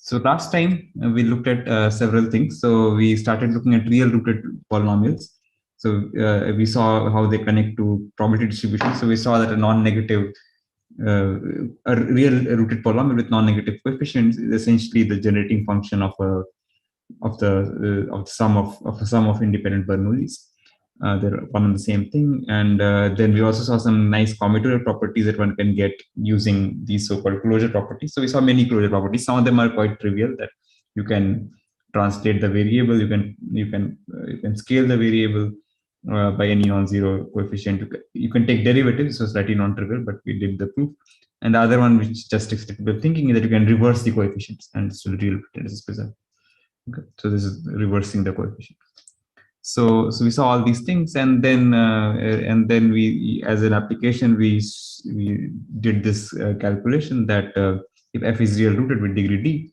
So last time we looked at several things. So we started looking at real rooted polynomials. So we saw how they connect to probability distribution. So we saw that a non-negative, a real rooted polynomial with non-negative coefficients is essentially the generating function of the sum of independent Bernoullis. They're one and the same thing. And then we also saw some nice commutative properties that one can get using these so-called closure properties. So we saw many closure properties. Some of them are quite trivial, that you can translate the variable, you can scale the variable by any non-zero coefficient. You can take derivatives, so slightly non-trivial, but we did the proof. And the other one, which just extractable thinking, is that you can reverse the coefficients and still real is present. Okay, so this is reversing the coefficient. So we saw all these things, and then we, as an application, we did this calculation that if f is real rooted with degree d,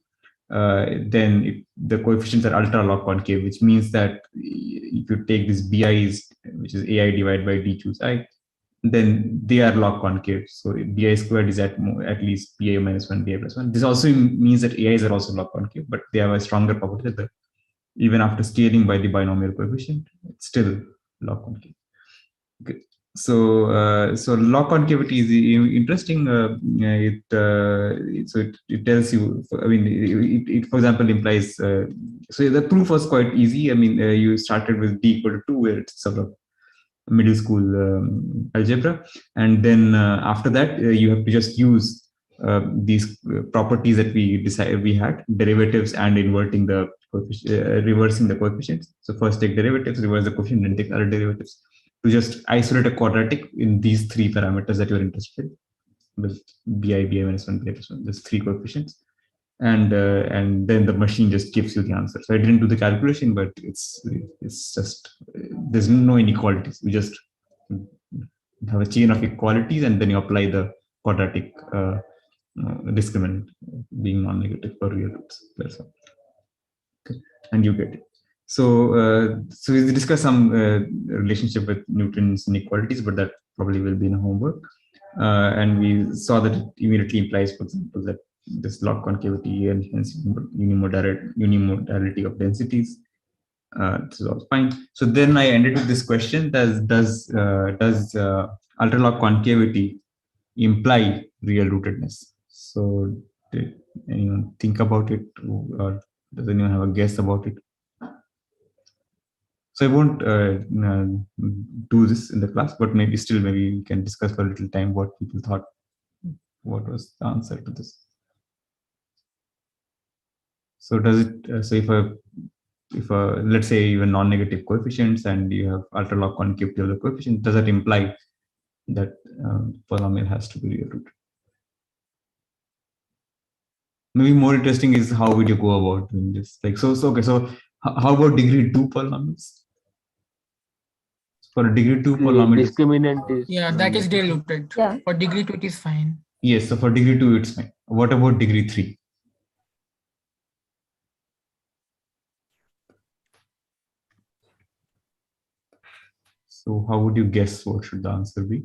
then the coefficients are ultra log concave, which means that if you take this bi, which is ai divided by d choose I, then they are log concave. So bi squared is at least bi minus 1, bi plus 1. This also means that ai's are also log concave, but they have a stronger property that even after scaling by the binomial coefficient, it's still log concave. Okay. So log concavity is interesting. It tells you. I mean, it for example implies. So the proof was quite easy. I mean, you started with d equal to 2, where it's sort of middle school algebra, and then after that you have to just use these properties that we had, derivatives and inverting the reversing the coefficients. So first take derivatives, reverse the coefficient, then take other derivatives, to just isolate a quadratic in these three parameters that you're interested in, with bi minus 1, bi plus 1, there's three coefficients, and then the machine just gives you the answer. So I didn't do the calculation, but it's just there's no inequalities. We just have a chain of equalities, and then you apply the quadratic discriminant being non-negative for real roots. That's all. Okay, and you get it. So we discussed some relationship with Newton's inequalities, but that probably will be in homework. And we saw that it immediately implies, for example, that this log concavity and hence unimodality of densities. This is all fine. So then I ended with this question: does ultra log concavity imply real rootedness? So did anyone think about it, or does anyone have a guess about it? So I won't do this in the class, but maybe we can discuss for a little time what people thought. What was the answer to this? So does it? So if let's say you have non-negative coefficients and you have ultra log concavity of the coefficient, does that imply that polynomial has to be real rooted? Maybe more interesting is how would you go about doing this? Like okay. So how about degree 2 polynomials? For a degree 2 polynomial, discriminant is that is real rooted. Yeah. For degree 2 it is fine. Yes, so for degree 2 it's fine. What about degree 3? So how would you guess what should the answer be?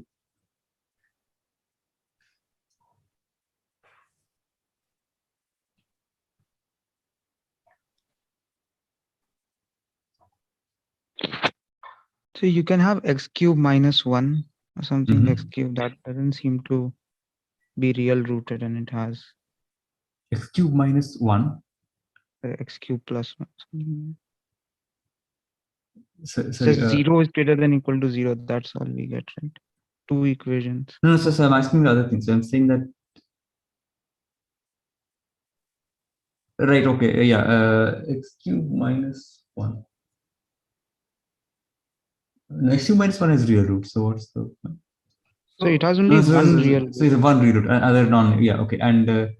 So you can have x cube minus 1 or something, x cube, that doesn't seem to be real rooted, and it has x cube minus 1. X cube plus 1. So 0 is greater than equal to 0. That's all we get, right? Two equations. No, so I'm asking the other thing. So I'm saying that. Right, okay, yeah, x cube minus 1. X cube minus 1 is real root, so what's the point? So it has only one real root. So it's one real root, other non, yeah, okay. And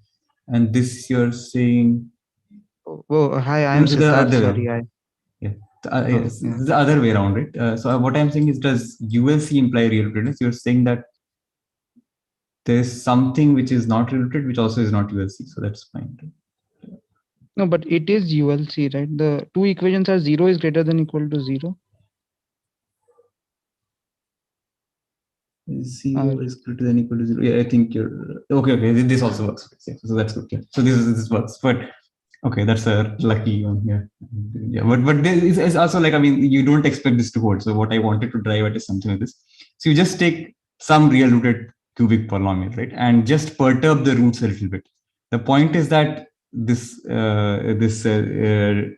this you're saying. Oh, hi, I'm Siddharth, sorry. Yes, this is the other way around, right? So what I'm saying is, does ULC imply real rootedness? You're saying that there's something which is not real rooted, which also is not ULC, so that's fine. Right? No, but it is ULC, right? The two equations are 0 is greater than equal to 0. 0 is greater than equal to 0. Yeah, I think you're okay. Okay, this also works. So that's good. Yeah. So this works. But Okay, that's a lucky one. Yeah. But there is also like, I mean, you don't expect this to hold. So what I wanted to drive at is something like this. So you just take some real rooted cubic polynomial, right, and just perturb the roots a little bit. The point is that this ultra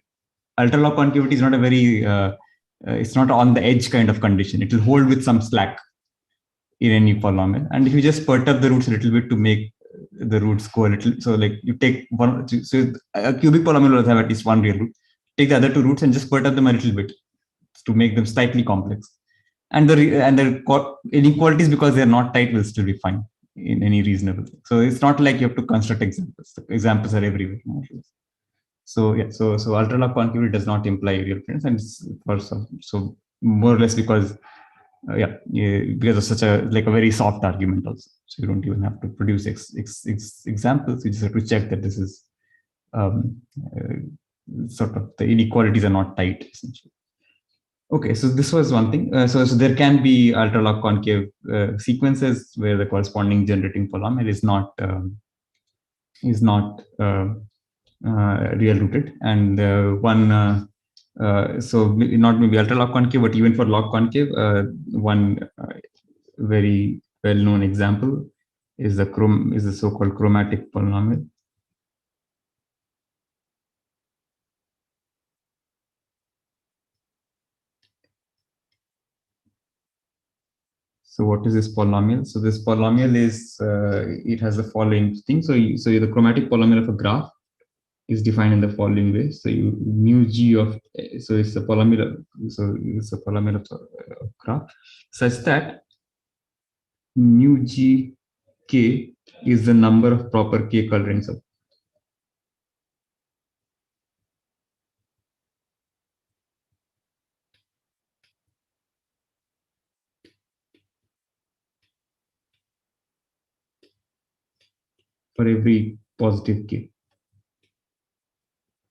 low concavity is not a very it's not on the edge kind of condition. It will hold with some slack in any polynomial, and if you just perturb the roots a little bit to make the roots go a little, so like you take one, so a cubic polynomial will have at least one real root. Take the other two roots and just perturb them a little bit to make them slightly complex, and the inequalities, because they are not tight, will still be fine in any reasonable thing. So it's not like you have to construct examples. The examples are everywhere. So yeah, so ultra log concavity does not imply real friends, and it's for so more or less because because of such a like a very soft argument also. So you don't even have to produce examples. You just have to check that this is sort of the inequalities are not tight essentially. Okay, so this was one thing. So there can be ultra log concave sequences where the corresponding generating polynomial is not real rooted, and so not maybe ultra log concave, but even for log concave, one very well known example is the so-called chromatic polynomial. So what is this polynomial? So this polynomial is it has the following thing. So the chromatic polynomial of a graph is defined in the following way. So you mu g of, so it's a polynomial. So it's a polynomial of a graph such that mu g k is the number of proper k colorings of. For every positive k.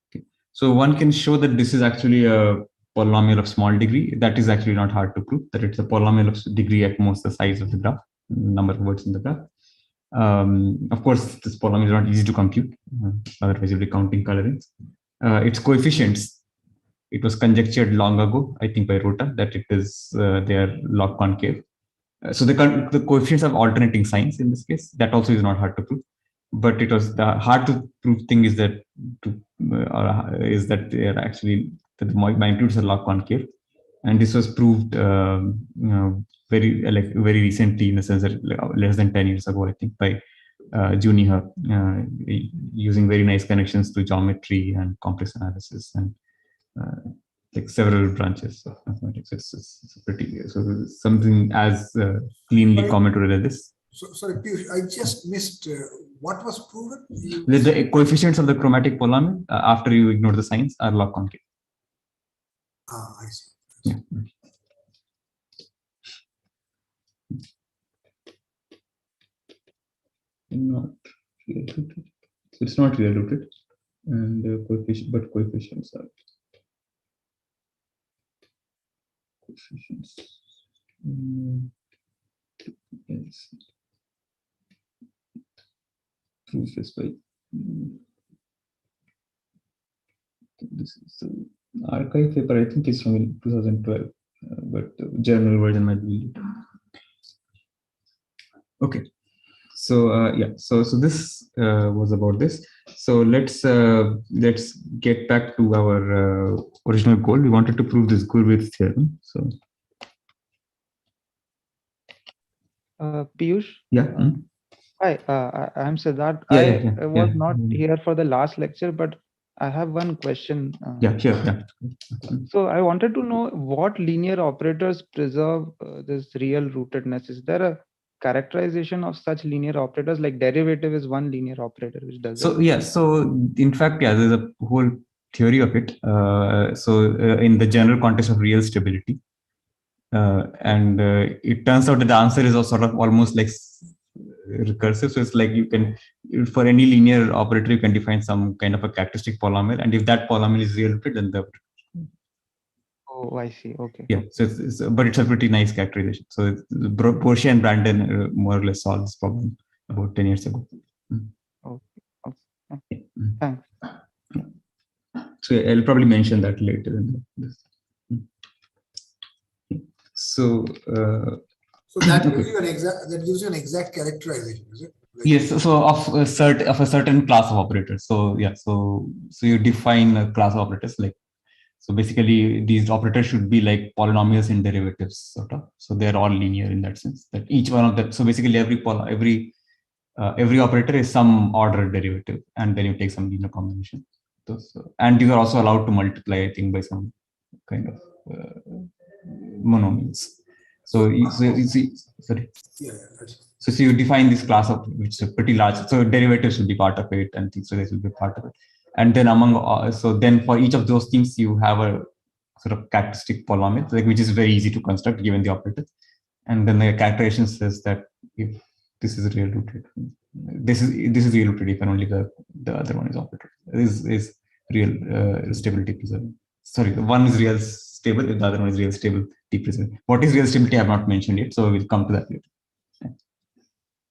Okay. So one can show that this is actually a polynomial of small degree. That is actually not hard to prove, that it's a polynomial of degree at most the size of the graph, number of words in the graph. Of course, this polynomial is not easy to compute, otherwise you'll be counting colorings. Its coefficients, it was conjectured long ago, I think by Rota, that it is they are log concave. So the coefficients have alternating signs in this case. That also is not hard to prove, but it was the hard to prove thing is that they are actually that the magnitudes are log concave, and this was proved very recently, in the sense that less than 10 years ago, I think, by Juniher, using very nice connections to geometry and complex analysis and like several branches of mathematics. It's pretty, so something as cleanly commented as this. So, sorry, Piyush, I just missed what was proven. The coefficients of the chromatic polynomial after you ignore the signs are log concave. Ah, I see. Yeah. Not real rooted. So it's not real rooted, and coefficients are coefficients. Yes. Proof is by this is the archive paper. I think it's from 2012, but the journal version might be. Okay. So yeah, so this was about this. So let's get back to our original goal. We wanted to prove this Gurwitz theorem. So Piyush? yeah. Hi, I'm Siddharth. Yeah, I was not here for the last lecture, but I have one question. Yeah, sure. Yeah. So I wanted to know what linear operators preserve this real rootedness. Is there a characterization of such linear operators? Like derivative is one linear operator which does So it. yeah, so in fact, yeah, there's a whole theory of it. In the general context of real stability, and it turns out that the answer is sort of almost like recursive. So it's like you can, for any linear operator, you can define some kind of a characteristic polynomial, and if that polynomial is real rooted, then the. Oh, I see. Okay. Yeah. So but it's a pretty nice characterization. So Portia and Brandon more or less solved this problem about 10 years ago. Okay. Thanks. So I'll probably mention that later in this. So So that okay. gives you an exact characterization, is it? Like, Yes, so of a certain class of operators. So yeah, so you define a class of operators, like, so basically these operators should be like polynomials in derivatives, sort of. So they're all linear in that sense, that each one of them. So basically every operator is some order derivative, and then you take some linear combination. And you are also allowed to multiply, I think, by some kind of monomials. So sorry. yeah. So you define this class of which is pretty large. So derivatives will be part of it, and things like this will be part of it. And then so then for each of those things, you have a sort of characteristic polynomial, like, which is very easy to construct given the operator. And then the characterization says that if this is real rooted, this is real rooted if and only the other one is operator. This is real stability preserving. Sorry, one is real stable, the other one is real stable T preserving. What is real stability? I have not mentioned it, so we'll come to that later.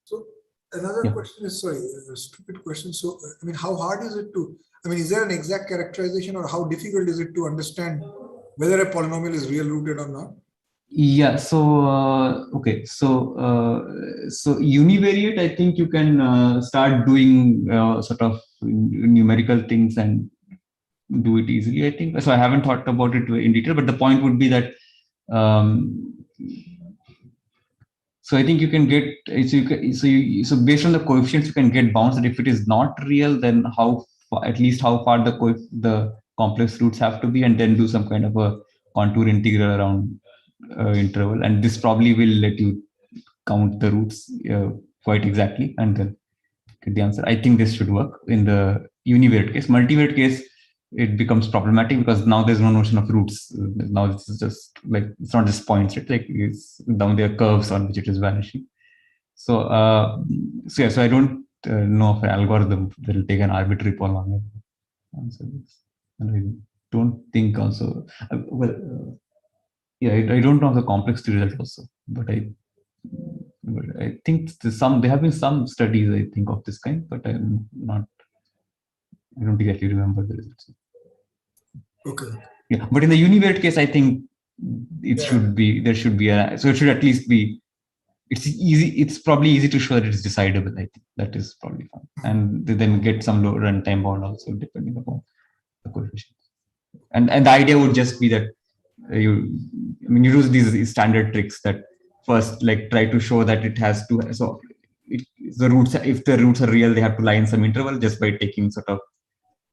So another question is, sorry, a stupid question. So, I mean, how hard is it to, I mean, is there an exact characterization, or how difficult is it to understand whether a polynomial is real rooted or not? Yeah, so okay, so univariate, I think you can start doing sort of numerical things and do it easily, I think. So I haven't thought about it in detail, but the point would be that so I think you can get, so based on the coefficients you can get bounds, that if it is not real, then at least how far the complex roots have to be, and then do some kind of a contour integral around interval, and this probably will let you count the roots quite exactly and then get the answer. I think this should work in the univariate case. Multivariate case, it becomes problematic because now there's no notion of roots. Now this is just like, it's not just points, right? Like, it's down there curves on which it is vanishing. So yeah, so I don't know of an algorithm that will take an arbitrary polynomial answer this. And I don't think also yeah, I don't know of the complexity result also, but I think there have been some studies, I think, of this kind, but I don't exactly remember the results. Okay. Yeah, but in the univariate case, I think it should be, so it should at least be, it's probably easy to show that it's decidable. I think that is probably fine. And then get some low runtime bound also, depending upon the coefficients. And the idea would just be that you use these standard tricks that first, like, try to show that it has to, so if the roots are real, they have to lie in some interval, just by taking sort of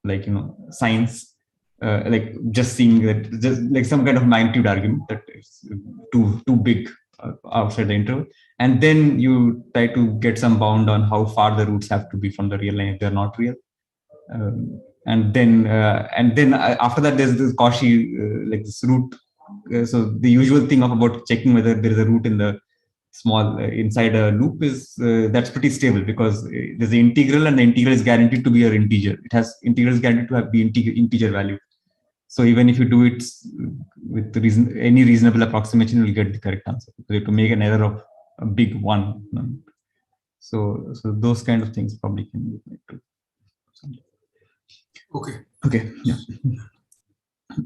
like, signs, like just seeing that, just like some kind of magnitude argument that it's too big outside the interval, and then you try to get some bound on how far the roots have to be from the real line if they're not real. And then after that, there's this Cauchy, like this root. So the usual thing about checking whether there is a root in the small inside a loop is that's pretty stable, because there's the integral, and the integral is guaranteed to be an integer. Integral is guaranteed to have the integer value. So even if you do it with any reasonable approximation, you'll get the correct answer. So you have to make an error of a big one. So those kind of things probably can be made too. Okay. Yeah.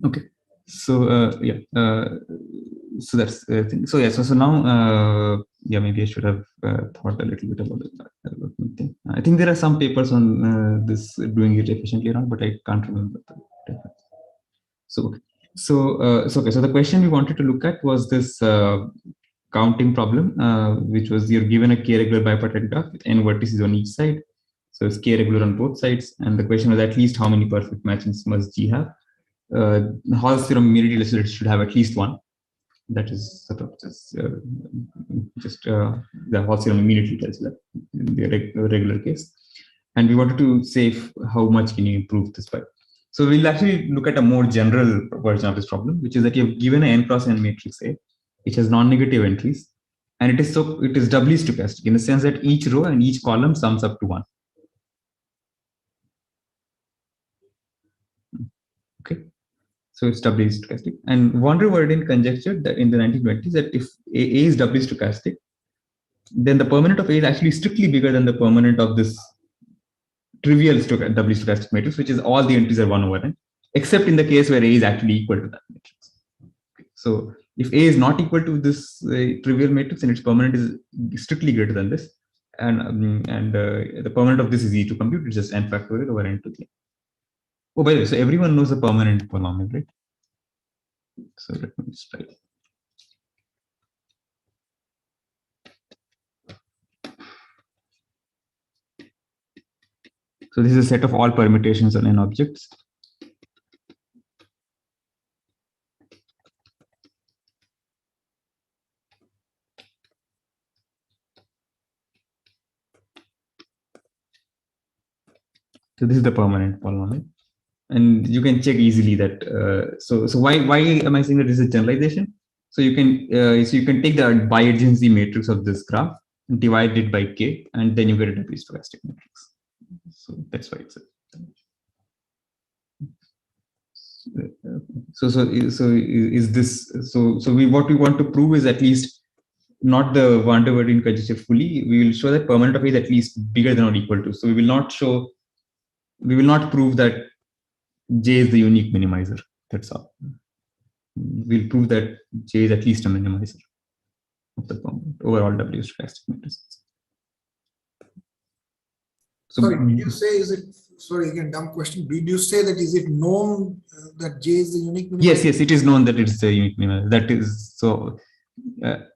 Okay. So yeah. So that's the thing. So yeah. So now yeah, maybe I should have thought a little bit about the thing. I think there are some papers on this doing it efficiently around, but I can't remember the difference. So okay. So the question we wanted to look at was this counting problem, which was, you're given a k-regular bipartite graph with n vertices on each side. So it's k-regular on both sides, and the question was at least how many perfect matchings must G have. Hall's theorem immediately lists it should have at least one. That is sort of just the Hall's theorem immediately tells that in the regular case. And we wanted to say how much can you improve this by. So we'll actually look at a more general version of this problem, which is that you've given an n cross n matrix A, which has non-negative entries, and it is doubly stochastic in the sense that each row and each column sums up to 1. Okay, so it's doubly stochastic. And Vonderwerden conjectured that in the 1920s that if A is doubly stochastic, then the permanent of A is actually strictly bigger than the permanent of this trivial doubly stochastic matrix, which is all the entries are 1 over n. except in the case where A is actually equal to that matrix. So if A is not equal to this trivial matrix and its permanent is strictly greater than this, and the permanent of this is easy to compute, it's just n factorial over n to the n. Oh, by the way, so everyone knows the permanent polynomial, right? So let me just try. So this is a set of all permutations on n objects. So this is the permanent polynomial, and you can check easily that. So why am I saying that this is a generalization? So you can take the bi-adjacency matrix of this graph, and divide it by k, and then you get a W stochastic matrix. So that's why it's a. So is this so we what we want to prove is at least not the van der Waals conjecture fully. We will show that permanent of A is at least bigger than or equal to. So we will not prove that J is the unique minimizer. That's all. We'll prove that J is at least a minimizer of the permanent overall W stochastic matrix. So, sorry, did you say, is it, sorry, again, dumb question. Did you say that is it known that J is the unique minimizer? yes, it is known that it's a unique minimizer. That is so.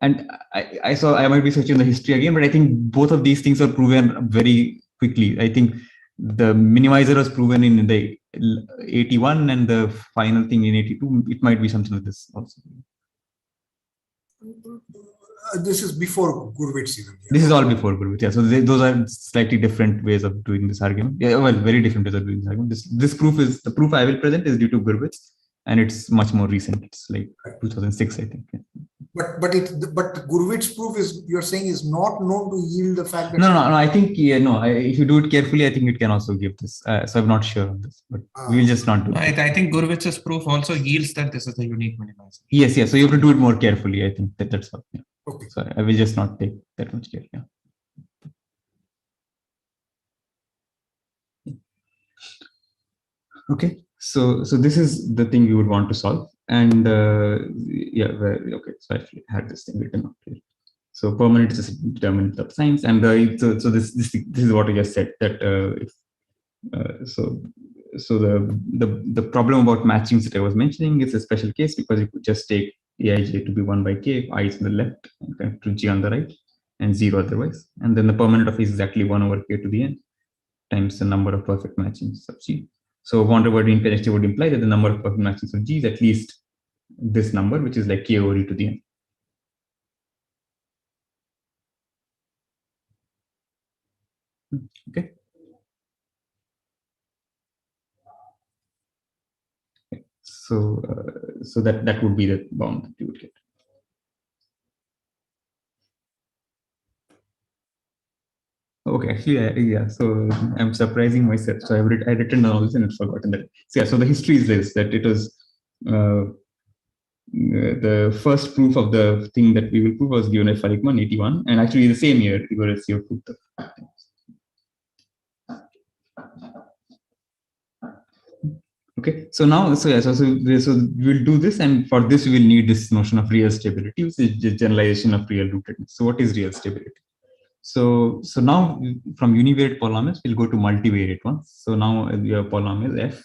And I saw I might be searching the history again, but I think both of these things are proven very quickly. I think the minimizer was proven in the 81 and the final thing in 82. It might be something like this also. This is before Gurwitz even. Yeah. This is all before Gurwitz. Yeah, so those are slightly different ways of doing this argument. Yeah, well, very different ways of doing this argument. This proof is the proof I will present is due to Gurwitz, and it's much more recent. It's like 2006, I think. Yeah. But Gurwitz proof is, you're saying, is not known to yield the fact that no. I think if you do it carefully, I think it can also give this. So I'm not sure on this, but we'll just not do it. I think Gurwitz's proof also yields that this is the unique minimizer. Yes. So you have to do it more carefully. I think that's all. Yeah. Okay. So I will just not take that much care. Yeah. Okay. So this is the thing you would want to solve. And okay, so I actually had this thing written up here. So permanent is a determinant of signs, and so this is what I just said, that the problem about matchings that I was mentioning is a special case, because you could just take Aij to be 1 by k if I is on the left and connect to G on the right and 0 otherwise, and then the permanent of is exactly 1 over k to the n times the number of perfect matchings of G. So van der Waals conjecture would imply that the number of perfect matchings of G is at least this number, which is like k over e to the n. Okay. So that would be the bound that you would get. Okay, actually, yeah. So I'm surprising myself. So I've written all this and I've forgotten that. So yeah, so the history is this, that it was the first proof of the thing that we will prove was given by Falikman 81, and actually the same year Igor proved the. Okay, so now, so we'll do this, and for this we will need this notion of real stability, which is the generalization of real rootedness. So what is real stability? So now from univariate polynomials, we'll go to multivariate ones. So now we have polynomial f,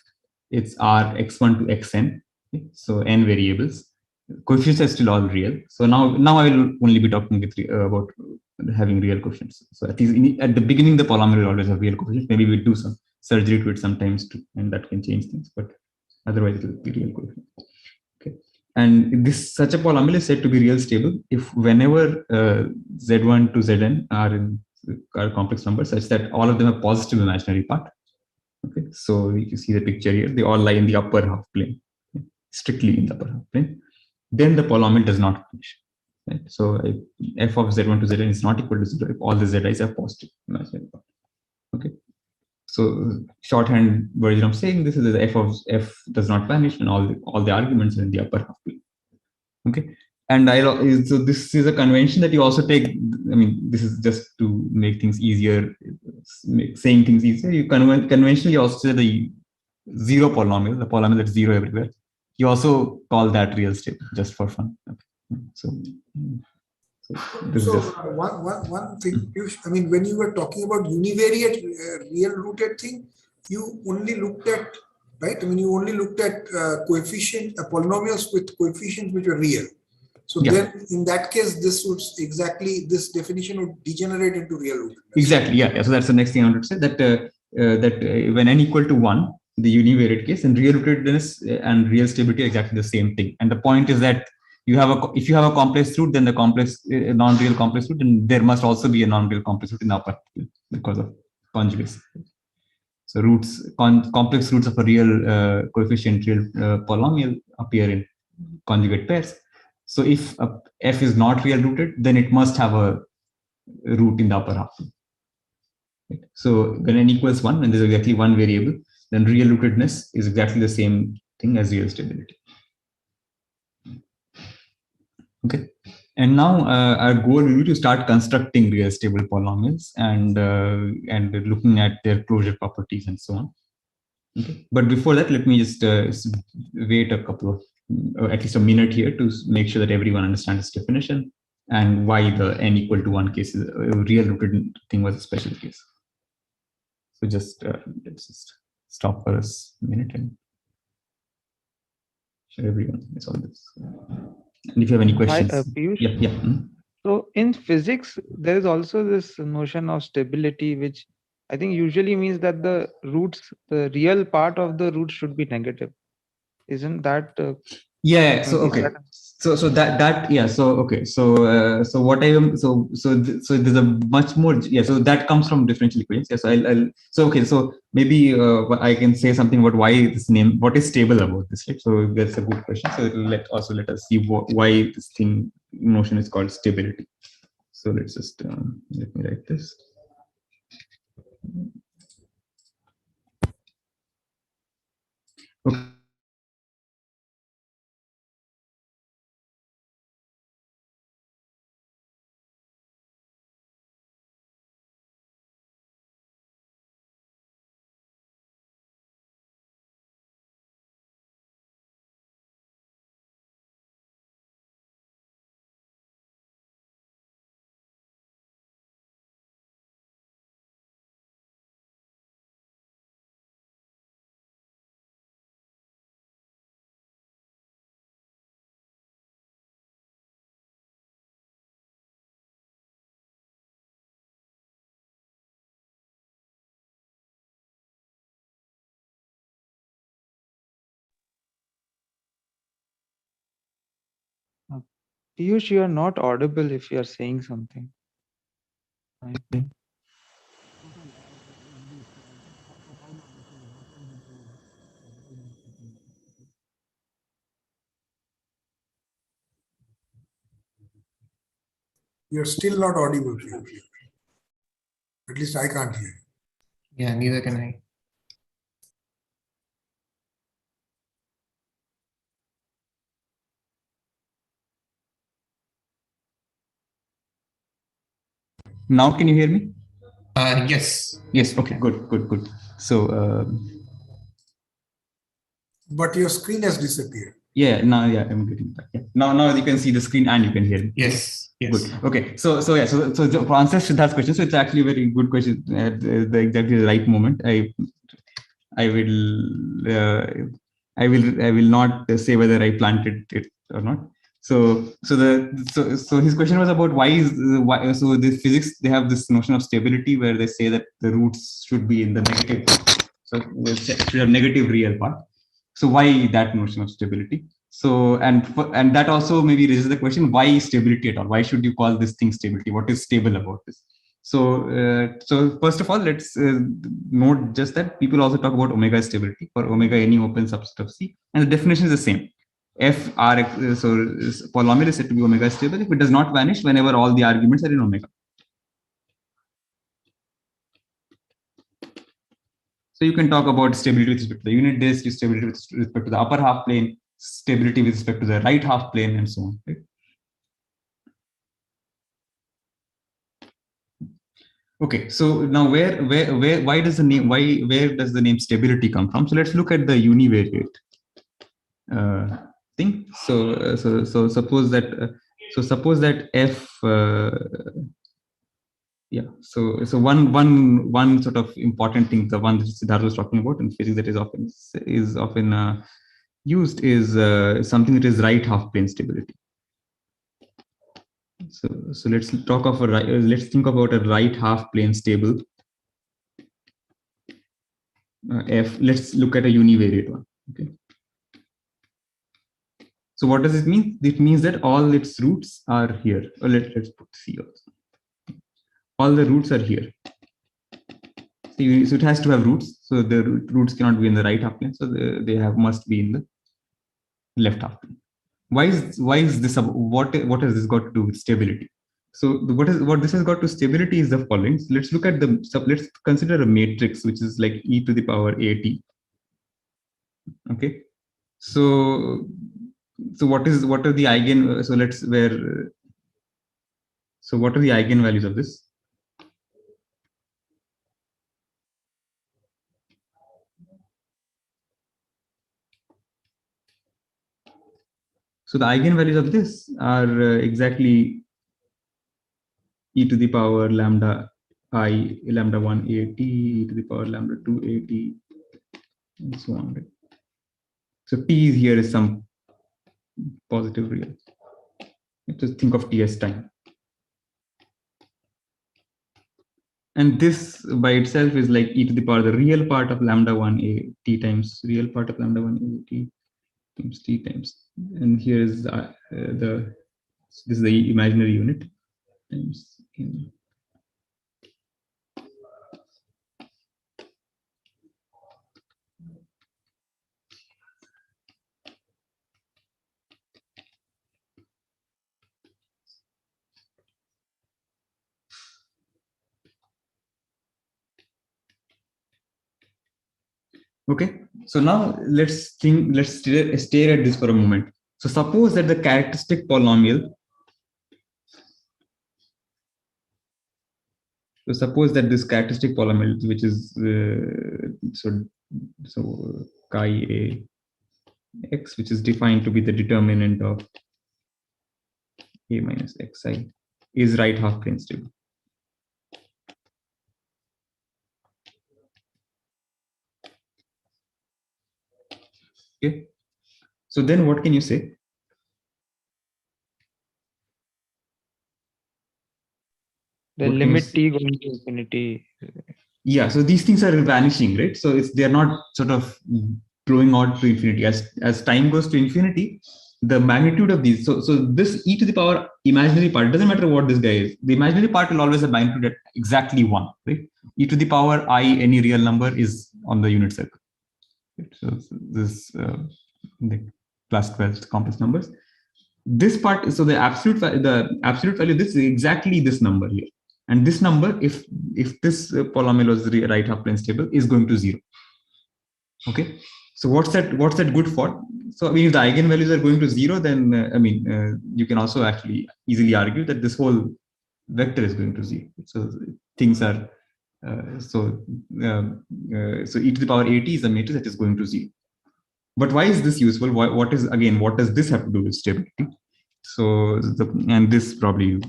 it's R x1 to xn. Okay? So n variables, coefficients are still all real. So now I will only be talking about having real coefficients. So at least at the beginning, the polynomial will always have real coefficients. Maybe we'll do some surgery to it sometimes too, and that can change things, but otherwise it will be real coefficients. Okay. And such a polynomial is said to be real stable if whenever z1 to zn are complex numbers such that all of them have positive imaginary part. Okay, so you see the picture here; they all lie in the upper half plane, okay? Strictly in the upper half plane. Then the polynomial does not vanish. Right? So if f of z1 to zn is not equal to 0 if all the zi's are positive imaginary part. Okay. So shorthand version of saying this is that f of f does not vanish and all the arguments are in the upper half plane. Okay, and so this is a convention that you also take. I mean, this is just to make things easier, saying things easier. You conventionally also say the zero polynomial, the polynomial that's zero everywhere, you also call that real stable just for fun. Okay. So this is just one thing, Piyush, I mean, when you were talking about univariate real rooted thing, you only looked at, right? I mean, you only looked at polynomials with coefficients which were real. So yeah. then in that case, this definition would degenerate into real rootedness. Exactly. Yeah. So that's the next thing I wanted to say, that when n equal to 1, the univariate case, and real rootedness and real stability are exactly the same thing. And the point is that if you have a complex root, then the non-real complex root, and there must also be a non-real complex root in the upper because of conjugacy. So complex roots of a real coefficient real polynomial appear in conjugate pairs. So if f is not real rooted, then it must have a root in the upper half. Right? So when n equals 1, and there's exactly one variable, then real rootedness is exactly the same thing as real stability. Okay. And now our goal will be to start constructing real stable polynomials and looking at their closure properties and so on. Okay. But before that, let me just wait a couple of, at least a minute here to make sure that everyone understands this definition and why the n equal to 1 case is a real rooted thing was a special case. So just let's just stop for a minute and show everyone is all this. And if you have any questions, Piyush? yeah. So in physics, there is also this notion of stability, which I think usually means that the real part of the root should be negative. Isn't that? Yeah. So okay. So that yeah. So okay. So what I am so there's a much more, yeah. So that comes from differential equations. Yes. So okay. So maybe I can say something about what is stable about this. Right? So that's a good question. So let us see why this notion is called stability. So let's just let me write this. Okay. Piyush, you are not audible if you are saying something. You're still not audible, Piyush. At least I can't hear. Yeah, neither can I. Now can you hear me? Yes. Yes. Okay. Good. So. But your screen has disappeared. Yeah. Now, yeah, I'm getting that. Yeah. Now you can see the screen and you can hear me. Yes. Good. Okay. So to answer Siddharth's question, so it's actually a very good question at the exactly the right moment. I will not say whether I planted it or not. So his question was about why so the physics, they have this notion of stability where they say that the roots should be in the negative, so they should have negative real part. So why that notion of stability? So and that also maybe raises the question, why stability at all? Why should you call this thing stability? What is stable about this? So first of all, let's note just that people also talk about omega stability for omega any open subset of C, and the definition is the same. F R so polynomial is said to be omega stable if it does not vanish whenever all the arguments are in omega. So you can talk about stability with respect to the unit disk, stability with respect to the upper half plane, stability with respect to the right half plane, and so on. Right? Okay, so now why does the name, where does the name stability come from? So let's look at the univariate thing. So suppose that f so one sort of important thing, the one that Siddhartha was talking about in physics that is often used is something that is right half plane stability. So let's talk of let's think about a right half plane stable f. Let's look at a univariate one. Okay. So what does it mean? It means that all its roots are here. Or let's put C also. All the roots are here. So it has to have roots. So the roots cannot be in the right half plane. So they must be in the left half plane. Why is this? What has this got to do with stability? So what this has got to stability is the following. So let's look at let's consider a matrix which is like e to the power at. Okay. So what are the eigen? So what are the eigenvalues of this? So the eigenvalues of this are exactly e to the power lambda I, lambda 1 at, e to the power lambda 2 at, and so on. Right? So t here is some positive real. Just think of t as time. And this by itself is like e to the power, the real part of lambda 1 a t times real part of lambda 1 a t times t times. And here is this is the imaginary unit times in. Okay, so now let's stare at this for a moment. So suppose that the characteristic polynomial, so suppose that this characteristic polynomial, which is so chi a x, which is defined to be the determinant of a minus xi, is right half plane stable. Okay, so then what can you say? The limit t going to infinity. Yeah, so these things are vanishing, right? So they're not sort of growing out to infinity. As time goes to infinity, the magnitude of these, so this e to the power imaginary part, doesn't matter what this guy is, the imaginary part will always have magnitude at exactly 1, right? E to the power I, any real number, is on the unit circle. Right? So this the plus 12 complex numbers. This part, so the absolute value, this is exactly this number here. And this number, if this polynomial was right half plane stable, is going to 0. Okay, so what's that good for? So I mean, if the eigenvalues are going to 0, then you can also actually easily argue that this whole vector is going to 0. So things are so e to the power at is a matrix that is going to 0. But why is this useful? What does this have to do with stability? So and this probably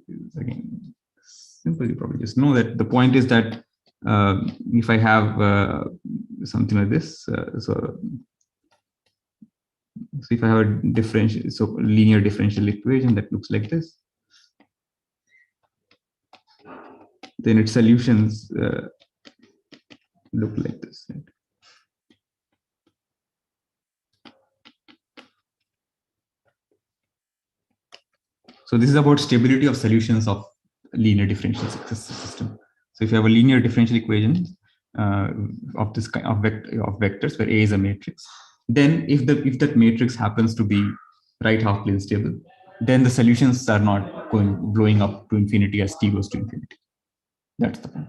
is again simple. You probably just know that the point is that if I have something like this, so if I have a differential, so linear differential equation that looks like this, then its solutions look like this. Right? So this is about stability of solutions of linear differential system. So if you have a linear differential equation of this kind of vectors where A is a matrix, then if that matrix happens to be right half plane stable, then the solutions are not blowing up to infinity as t goes to infinity. That's the point.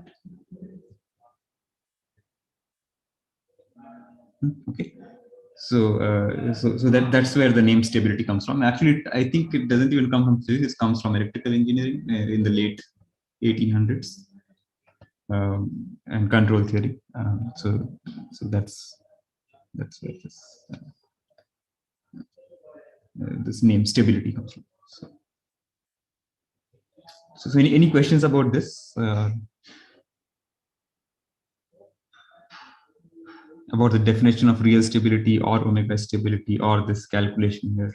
Okay. So that's where the name stability comes from. Actually, I think it doesn't even come from physics. It comes from electrical engineering in the late 1800s. and control theory. So that's where this name stability comes from. So any questions about this? About the definition of real stability or omega stability or this calculation here?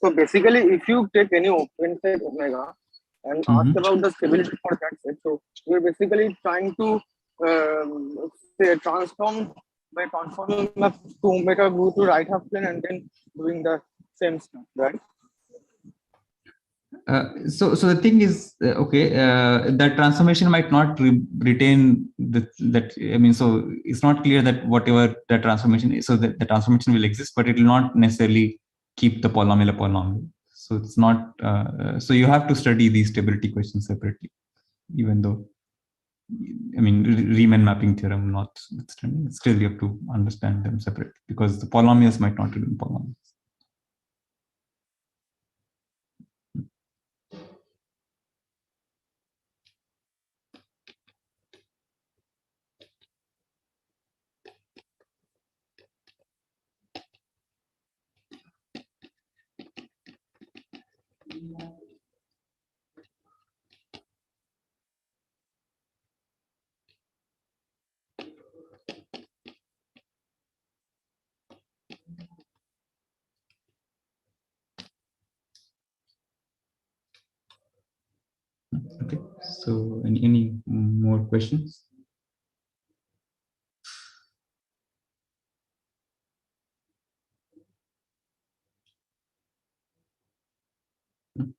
So basically, if you take any open set omega and ask about the stability for that set, so we're basically trying to say transform by transforming the to omega go to right half plane and then doing the same stuff, right? So the thing is, that transformation might not retain that. I mean, so it's not clear that whatever the transformation is, so that the transformation will exist, but it will not necessarily keep the polynomial a polynomial. So it's not. So you have to study these stability questions separately, even though, I mean, Riemann mapping theorem notwithstanding, still you have to understand them separately because the polynomials might not remain polynomials. Okay, so any more questions?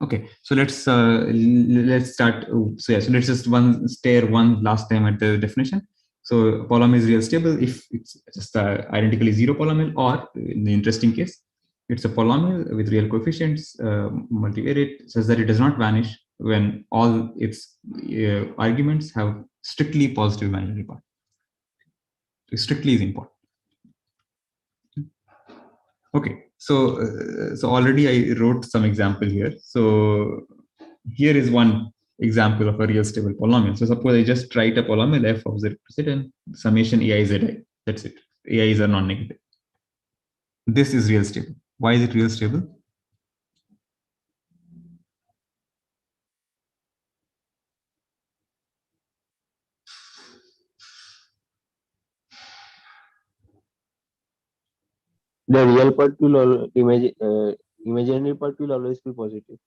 Okay, so let's start. So yeah, so let's just stare one last time at the definition. So polynomial is real stable if it's just identically zero polynomial, or in the interesting case, it's a polynomial with real coefficients, multivariate, such that it does not vanish when all its arguments have strictly positive imaginary part. Strictly is important. Okay, so already I wrote some example here. So here is one example of a real stable polynomial. So suppose I just write a polynomial f of z and summation ai zi. That's it. Ai's are non-negative. This is real stable. Why is it real stable? The real part will imaginary part will always be positive.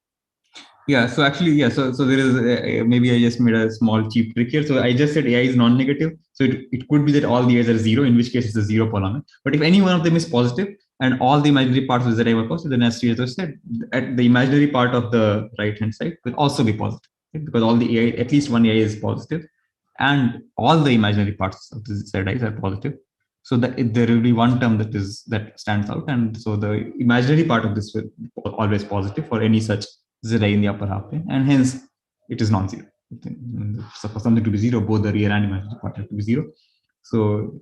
Yeah, so actually, yeah, so there is maybe I just made a small cheap trick here. So I just said ai is non-negative, so it could be that all the ai's are zero, in which case it's a zero polynomial. But if any one of them is positive and all the imaginary parts of the were positive, then as Sridhar said, at the imaginary part of the right hand side will also be positive, right? Because all the ai, at least one ai is positive, and all the imaginary parts of the zi's are positive. So that there will be one term that stands out, and so the imaginary part of this will always positive for any such zi in the upper half plane, and hence it is non-zero. So for something to be zero, both the real and imaginary part have to be zero. So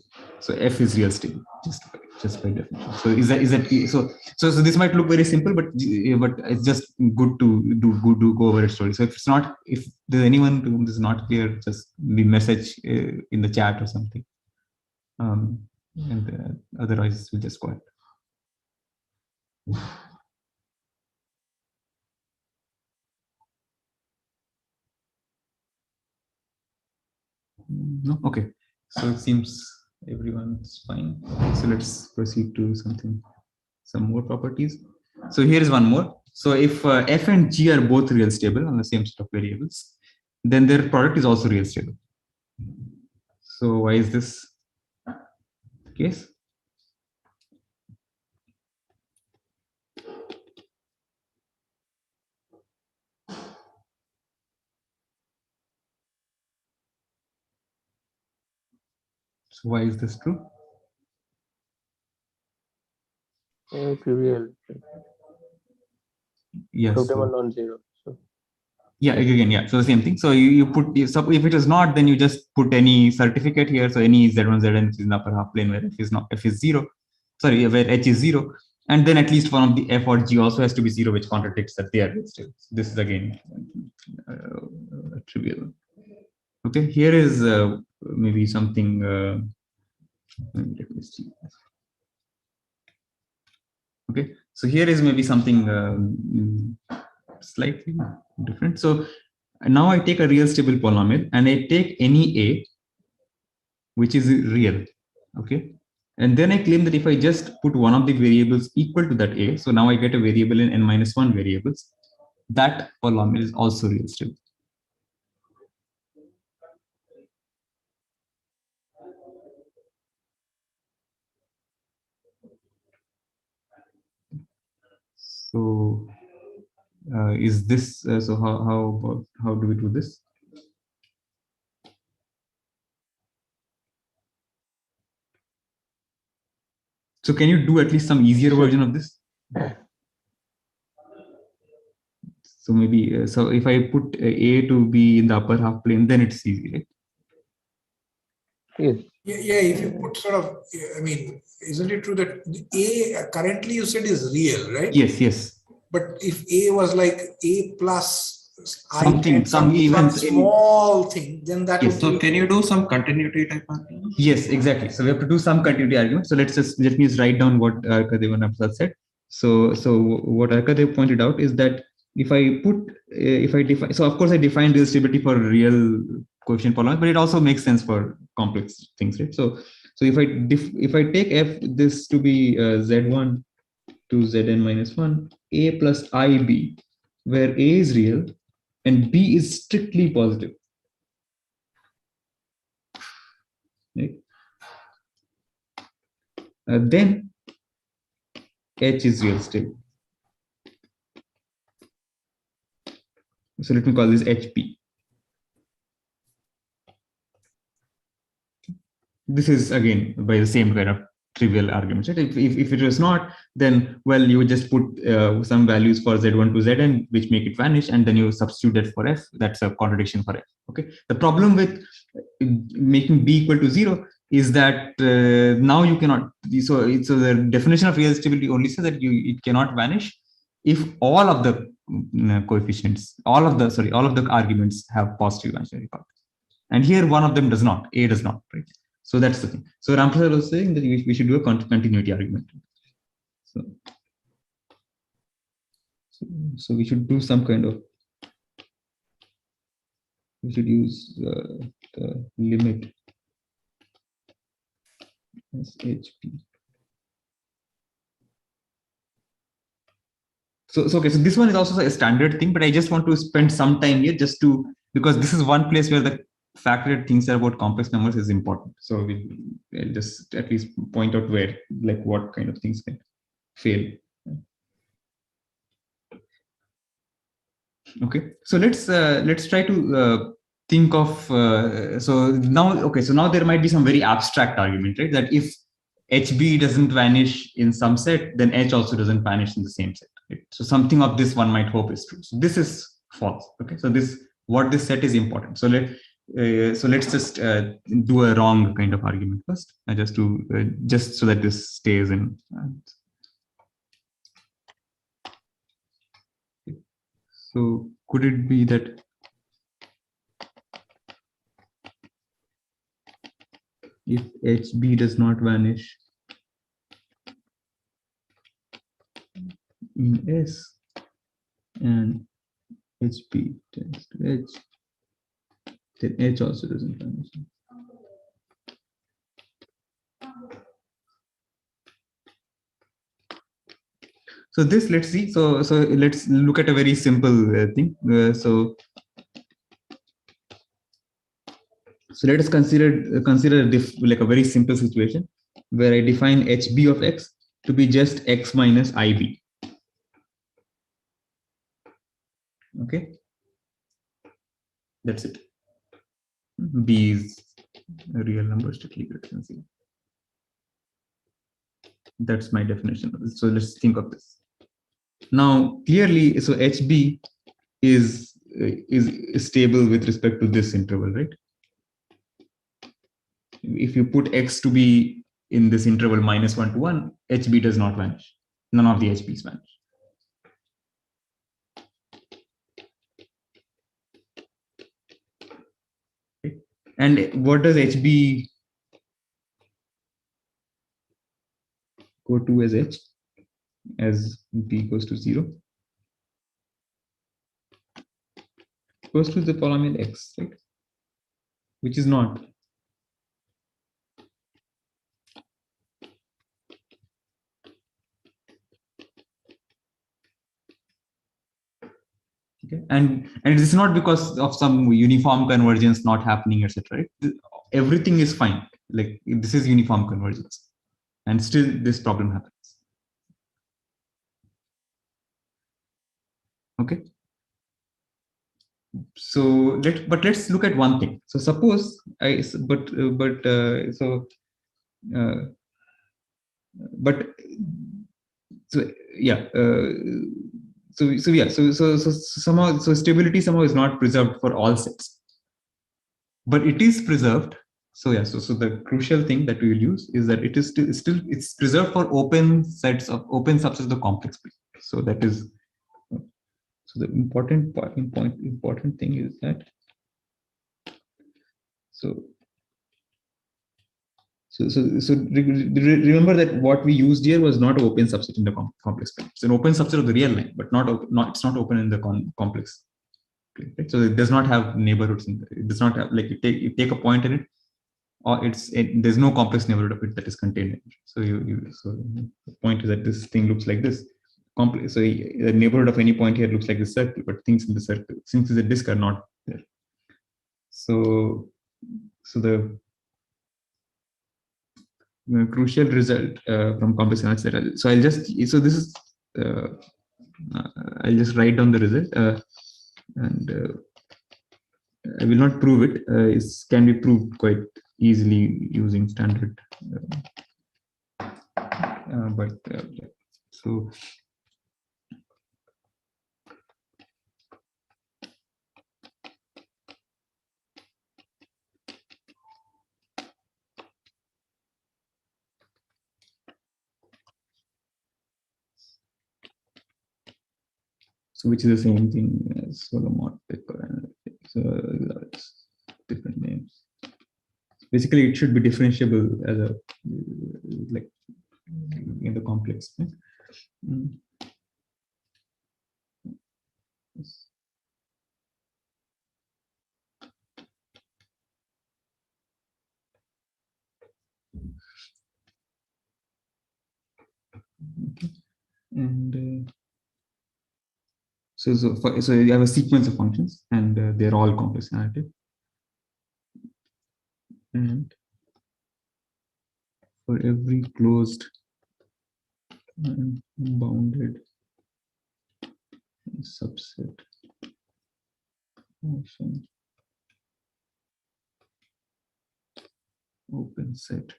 f is real stable just by definition. So is that so this might look very simple, but it's just good to go over it slowly. So if there's anyone to whom this is not clear, just leave message in the chat or something. And otherwise we'll just go ahead. No, okay. So it seems everyone's fine. So let's proceed to some more properties. So here is one more. So if f and g are both real stable on the same set of variables, then their product is also real stable. So why is this the case? So why is this true? Trivial. Yes. Both of them are non-zero. So. Yeah, again, yeah. So the same thing. So you put, so if it is not, then you just put any certificate here. So any z1 zn is in the upper half plane where f is zero. sorry, where h is 0, and then at least one of the f or g also has to be 0, which contradicts that they are real still. So this is again trivial. Okay, here is maybe something. Let me see. Okay, so here is maybe something slightly different. So now I take a real stable polynomial and I take any a which is real. Okay, and then I claim that if I just put one of the variables equal to that a, so now I get a variable in n-1 variables, that polynomial is also real stable. So is this so how do we do this? So can you do at least some easier version of this? So maybe so if I put a to be in the upper half plane, then it's easy, right? Yes. Yeah, if you put sort of, I mean, isn't it true that a currently you said is real, right? Yes. But if a was like a plus Something, some small thing, then that yes. would So be, can you do some continuity type argument? Yes, exactly. So we have to do some continuity argument. So let me just write down what Arkadev and Prasad said. So what Arkadev pointed out is that if I define, so of course I define real stability for real coefficient polynomial, but it also makes sense for complex things, right? So if I take f this to be z1 to zn-1, a plus ib, where a is real and b is strictly positive, right? Then h is real still. So let me call this HP. This is again by the same kind of trivial argument. Right? If it was not, then well, you would just put some values for z1 to zn, which make it vanish, and then you substitute that for f. That's a contradiction for f. Okay. The problem with making b equal to 0 is that now you cannot. So the definition of real stability only says that it cannot vanish if all of the coefficients, all of the arguments have positive imaginary part. And here one of them does not, a does not, right? So that's the thing. So Ramprasad was saying that we should do a continuity argument. So we should do some kind of, we should use the limit as HP. So okay, so this one is also a standard thing, but I just want to spend some time here just to, because this is one place where the fact that things are about complex numbers is important. So we'll just at least point out where, like what kind of things can fail. Okay, so let's try to think of so now there might be some very abstract argument, right? That if HB doesn't vanish in some set, then H also doesn't vanish in the same set. Right? So something of this one might hope is true. So this is false. Okay, so this set is important. So let's just do a wrong kind of argument first, just so that this stays in. So could it be that if HB does not vanish in S and HB tends to H, then H also doesn't vanish. So this, let's see. So let's look at a very simple thing. So let us consider like a very simple situation where I define HB of X to be just X minus IB. Okay, that's it. B is a real number strictly greater than 0. That's my definition of this. So let's think of this. Now clearly, so HB is stable with respect to this interval, right? If you put X to be in this interval -1 to 1, HB does not vanish. None of the HBs vanish. Okay. And what does HB go to as H as B goes to 0? Goes to the polynomial X, right? Which is not. Okay. And it is not because of some uniform convergence not happening, etc. Right? Everything is fine. Like this is uniform convergence, and still this problem happens. Okay. So let's look at one thing. So suppose so yeah. So somehow stability somehow is not preserved for all sets, but it is preserved. So yeah, so the crucial thing that we will use is that it is still it's preserved for open subsets of the complex plane. So that is so the important thing is that remember that what we used here was not an open subset in the complex plane. It's an open subset of the real line, but it's not open in the complex plane. Right? So it does not have neighborhoods. It does not have, like, you take a point in it, or there's no complex neighborhood of it that is contained in it. So so the point is that this thing looks like this. So the neighborhood of any point here looks like this circle, but things in the circle, since it's a disk, are not there. So the crucial result from complex analysis. So I'll just write down the result, and I will not prove it. It can be proved quite easily using standard. So which is the same thing as Solomon paper. So it's different names. Basically, it should be differentiable as a like in the complex. Yes. Okay. And so you have a sequence of functions, and they're all complex analytic. And for every closed and bounded subset function, open set.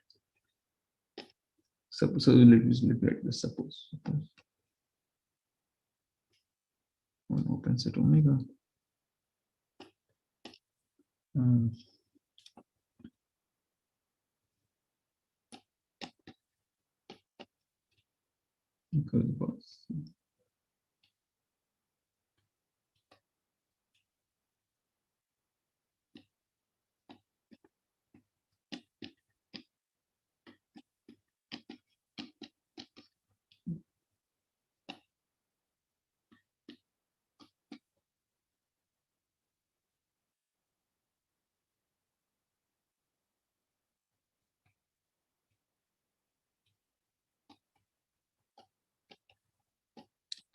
So let me write this. Suppose one open set omega. Equals.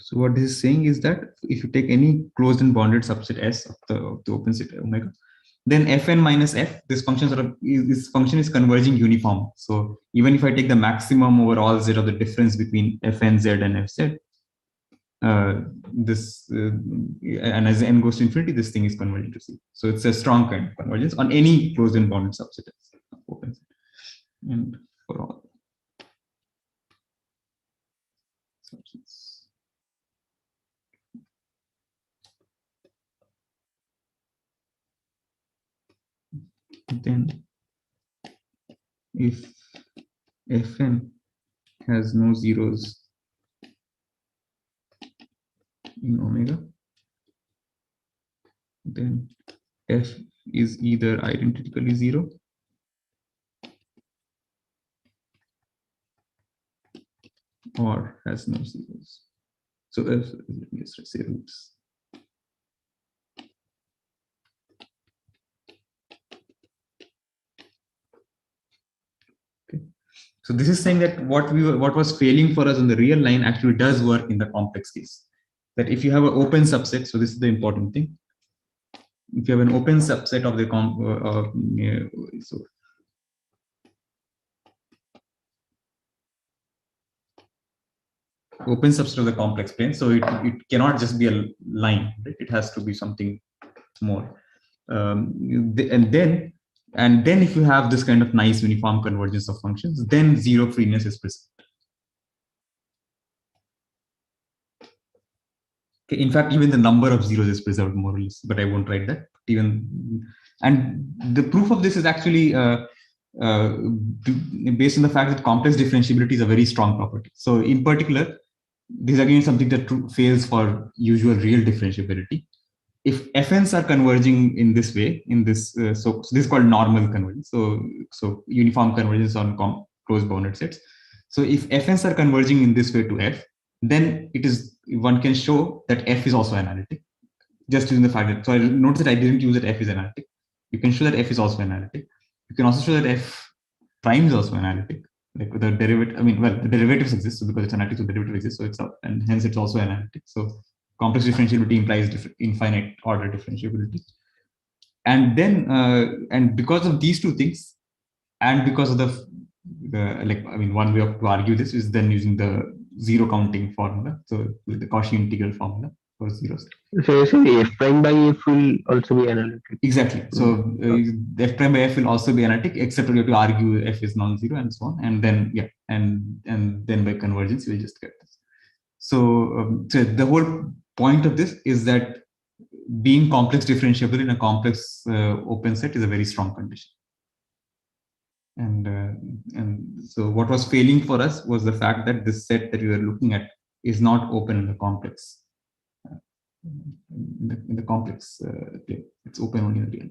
So what this is saying is that if you take any closed and bounded subset S of the open set omega, then Fn minus F, this function is converging uniform. So even if I take the maximum over all Z of the difference between Fnz and Fz, and as n goes to infinity, this thing is converging to C. So it's a strong kind of convergence on any closed and bounded subset of open set, and for all subsets. Then if Fn has no zeros in omega, then f is either identically 0 or has no zeros. So if let's say roots. Okay. So this is saying that what was failing for us on the real line actually does work in the complex case. That if you have an open subset, so this is the important thing. If you have an open subset of the open subset of the complex plane, so it cannot just be a line, right? It has to be something more. And then if you have this kind of nice uniform convergence of functions, then zero freeness is present. Okay, in fact, even the number of zeros is preserved more or less, but I won't write that. And the proof of this is actually based on the fact that complex differentiability is a very strong property. So in particular, this is again something that fails for usual real differentiability. If fn's are converging in this way, in this, so this is called normal convergence. So uniform convergence on closed bounded sets. So if fn's are converging in this way to f, then one can show that f is also analytic. Just using the fact that, so I notice that I didn't use that f is analytic. You can show that f is also analytic. You can also show that f prime is also analytic. Like the derivative, the derivatives exist, so because it's analytic, so the derivative exists, so it's up, and hence it's also analytic. So complex differentiability implies infinite order differentiability. And then, and because of these two things, and because of one way to argue this is then using the zero counting formula, so with the Cauchy integral formula for zeros. So f prime by f will also be analytic. Exactly. So f prime by f will also be analytic, except you have to argue f is non-zero and so on, and then and then by convergence you will just get this. So, so the whole point of this is that being complex differentiable in a complex open set is a very strong condition. And so what was failing for us was the fact that this set that we were looking at is not open in the complex. In the complex plane, it's open only in the real.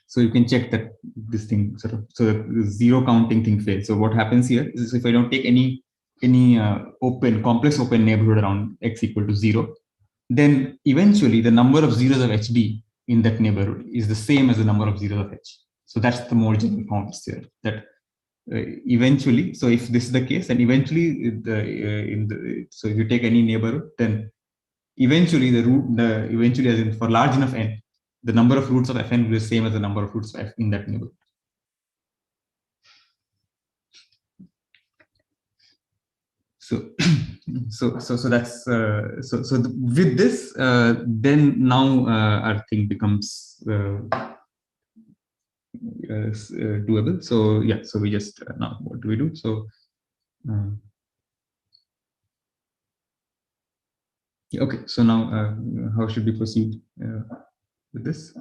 So you can check that this thing so the zero counting thing fails. So what happens here is if I don't take any complex open neighborhood around x equal to 0, then eventually the number of zeros of HB in that neighborhood is the same as the number of zeros of H. So that's the more general concept here, that eventually, so if this is the case, then eventually so if you take any neighborhood, then eventually eventually as in for large enough n, the number of roots of fn will be the same as the number of roots of f in that neighborhood. So that's with this, then now our thing becomes doable. So yeah, so we just now what do we do? So okay, so now how should we proceed with this?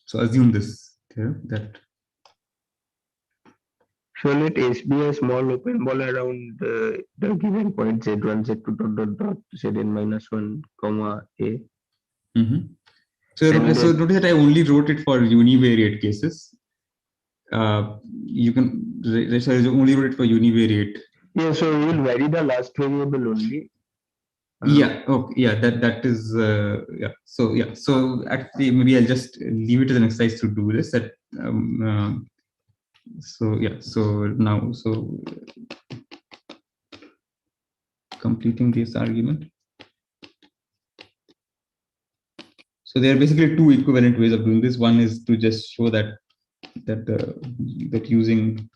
So assume this here that. So let S be a small open ball around the given point z1, z2, ... zn-1, comma a. So notice that I only wrote it for univariate cases. You can only wrote it for univariate. Yeah, so we will vary the last variable only. Yeah. Okay. Yeah. That is. Yeah. So yeah. So actually, maybe I'll just leave it to the next exercise to do this. That. So yeah. So now. So completing this argument. So there are basically two equivalent ways of doing this. One is to just show that using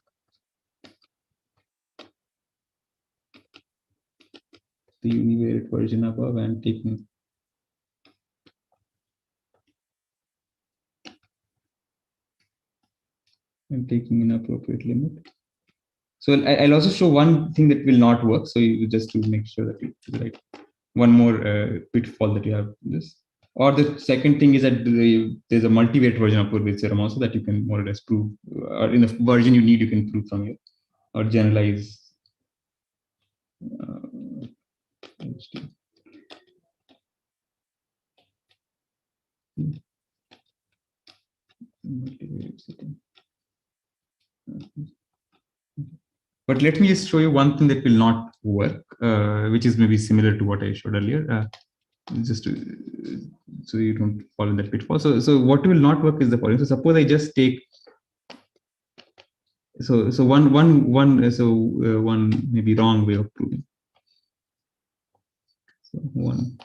the univariate version above and taking an appropriate limit. So I'll also show one thing that will not work. So you just to make sure that it's right. One more pitfall that you have in this. Or the second thing is that there's a multivariate version of Purville theorem also that you can more or less prove, or in the version you need, you can prove from here, or generalize. But let me just show you one thing that will not work, which is maybe similar to what I showed earlier, just to, so you don't fall in that pitfall. So what will not work is the following. So suppose I just take one maybe wrong way of proving. So one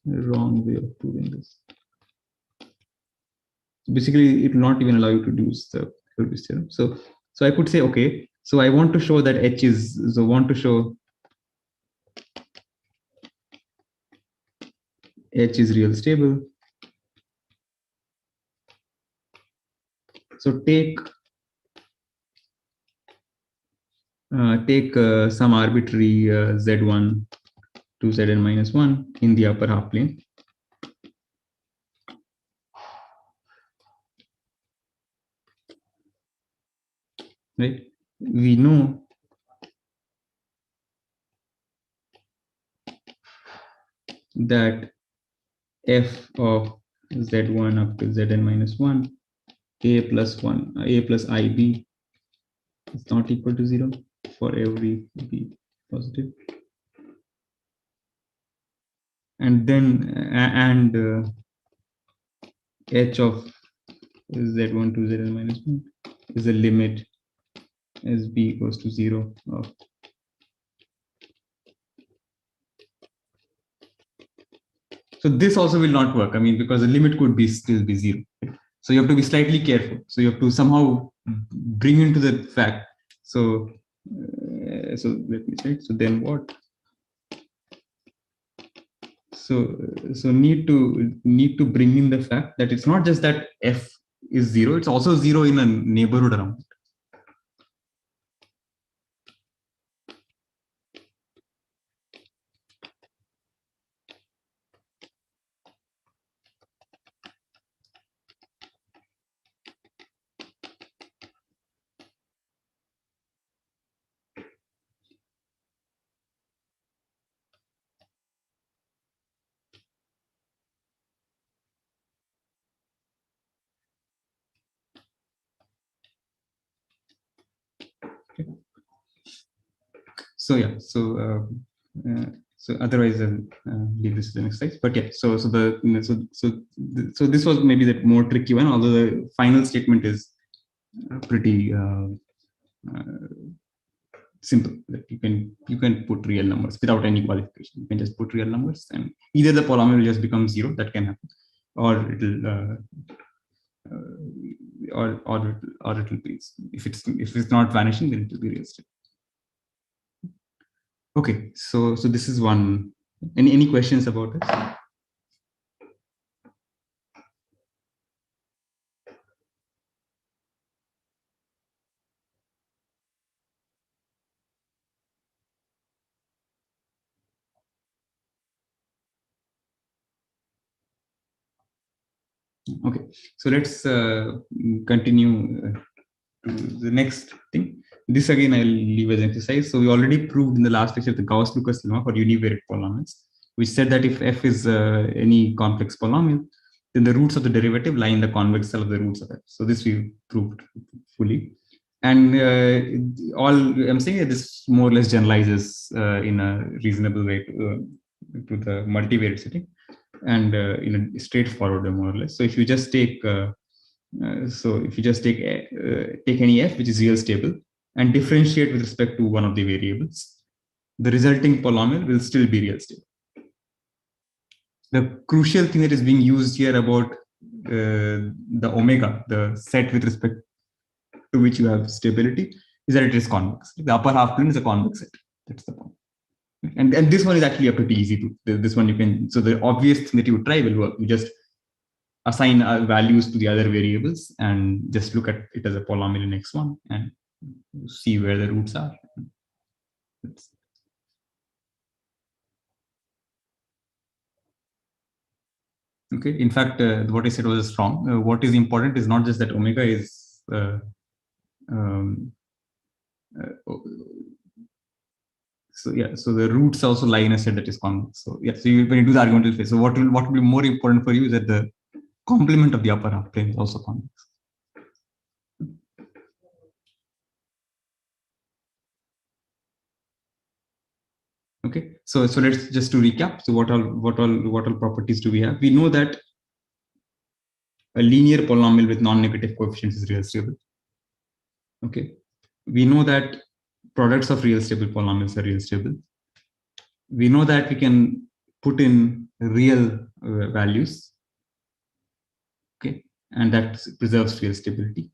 wrong way of proving this. Basically, it will not even allow you to use the Purville theorem. So I could say, okay, so I want to show that H is, so want to show H is real stable. So take some arbitrary z1 to zn minus 1 in the upper half plane. Right? We know that f of z1 up to zn minus 1, a plus ib is not equal to 0 for every b positive. And then h of z1 to zn minus 1 is a limit as b goes to 0 of so this also will not work. I mean, because the limit could be still be 0. So you have to be slightly careful. So you have to somehow bring into the fact. So let me check. So then what? So need to bring in the fact that it's not just that f is 0, it's also 0 in a neighborhood around it. Okay. So yeah, so otherwise I'll leave this to the next slide. But yeah, so this was maybe the more tricky one, although the final statement is pretty simple. That you can put real numbers without any qualification. You can just put real numbers, and either the polynomial will just become 0, that can happen, or it'll or it'll be, if it's not vanishing, then it will be real stable. Okay, so this is one. Any questions about this? Okay, so let's continue to the next thing. This again I'll leave as an exercise. So we already proved in the last lecture the Gauss-Lucas lemma for univariate polynomials, which said that if f is any complex polynomial, then the roots of the derivative lie in the convex cell of the roots of f. So this we proved fully. And all I'm saying that this more or less generalizes in a reasonable way to the multivariate setting, and in a straightforward way, more or less. So if you just take take any f which is real stable and differentiate with respect to one of the variables, the resulting polynomial will still be real stable. The crucial thing that is being used here about the omega, the set with respect to which you have stability, is that it is convex. The upper half plane is a convex set. That's the point. And this one is actually pretty easy to. This one you can. So the obvious thing that you would try will work. You just assign values to the other variables and just look at it as a polynomial in x1 and see where the roots are. Okay. In fact, what I said was wrong. What is important is not just that omega is so yeah, so the roots also lie in a set that is convex. So yeah, so when you do the argumental phase, so what will be more important for you is that the complement of the upper half plane is also convex. Okay, so let's just to recap. So what all properties do we have? We know that a linear polynomial with non-negative coefficients is real stable. Okay, we know that products of real stable polynomials are real stable. We know that we can put in real values, okay, and that preserves real stability.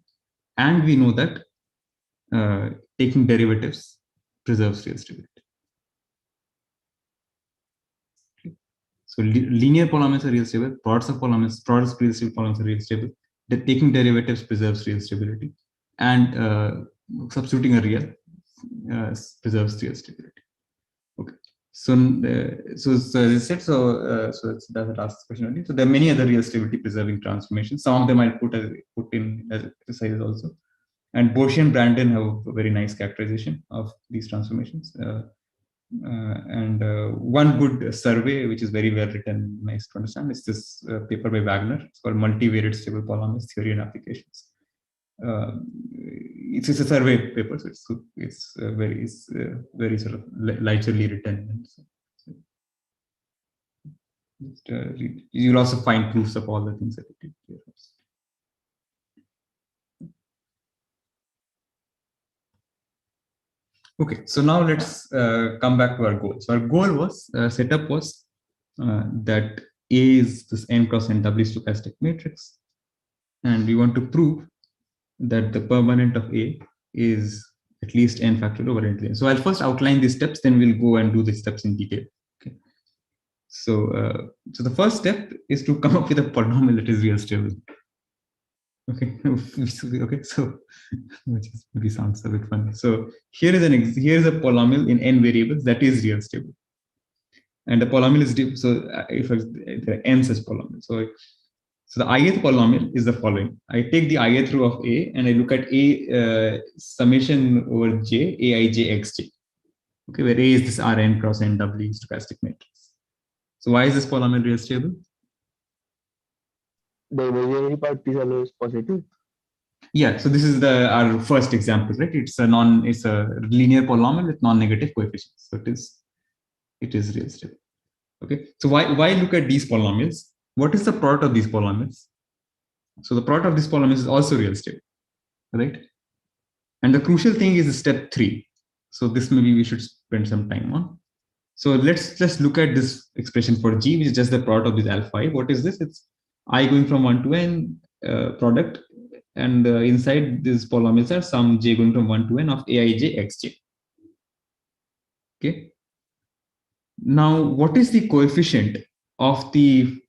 And we know that taking derivatives preserves real stability. Okay. So linear polynomials are real stable. Products of real stable polynomials are real stable. Taking derivatives preserves real stability, and substituting a real preserves real stability. Okay. So as I said, so that's the last question only. So there are many other real stability preserving transformations. Some of them I'll put in as exercises also. And Boshi and Brandon have a very nice characterization of these transformations. One good survey, which is very well written, nice to understand, is this paper by Wagner. It's called Multivariate Stable Polynomials Theory and Applications. It's a survey paper, so it's very sort of lightly written. You'll also find proofs of all the things that it did here. Okay, so now let's come back to our goal. So our goal was setup was that A is this n cross n doubly stochastic matrix, and we want to prove that the permanent of A is at least n factorial over n. So I'll first outline these steps, then we'll go and do the steps in detail. Okay. So so the first step is to come up with a polynomial that is real stable. Okay. Okay. So which is maybe sounds a bit funny. So here is a polynomial in n variables that is real stable, and the polynomial is so if there are n such polynomials. So the ith polynomial is the following. I take the ith row of A and I look at A summation over J, Aij xj. Okay, where A is this Rn cross n doubly stochastic matrix. So why is this polynomial real stable? The imaginary part is always positive. Yeah, so this is our first example, right? It's a linear polynomial with non-negative coefficients. So it is real stable. Okay, so why look at these polynomials? What is the product of these polynomials? So the product of these polynomials is also real stable, right? And the crucial thing is step 3. So this maybe we should spend some time on. So let's just look at this expression for G, which is just the product of this alpha I. What is this? It's I going from 1 to n product, and inside these polynomials are some j going from 1 to n of Aij xj. Okay. Now, what is the coefficient of the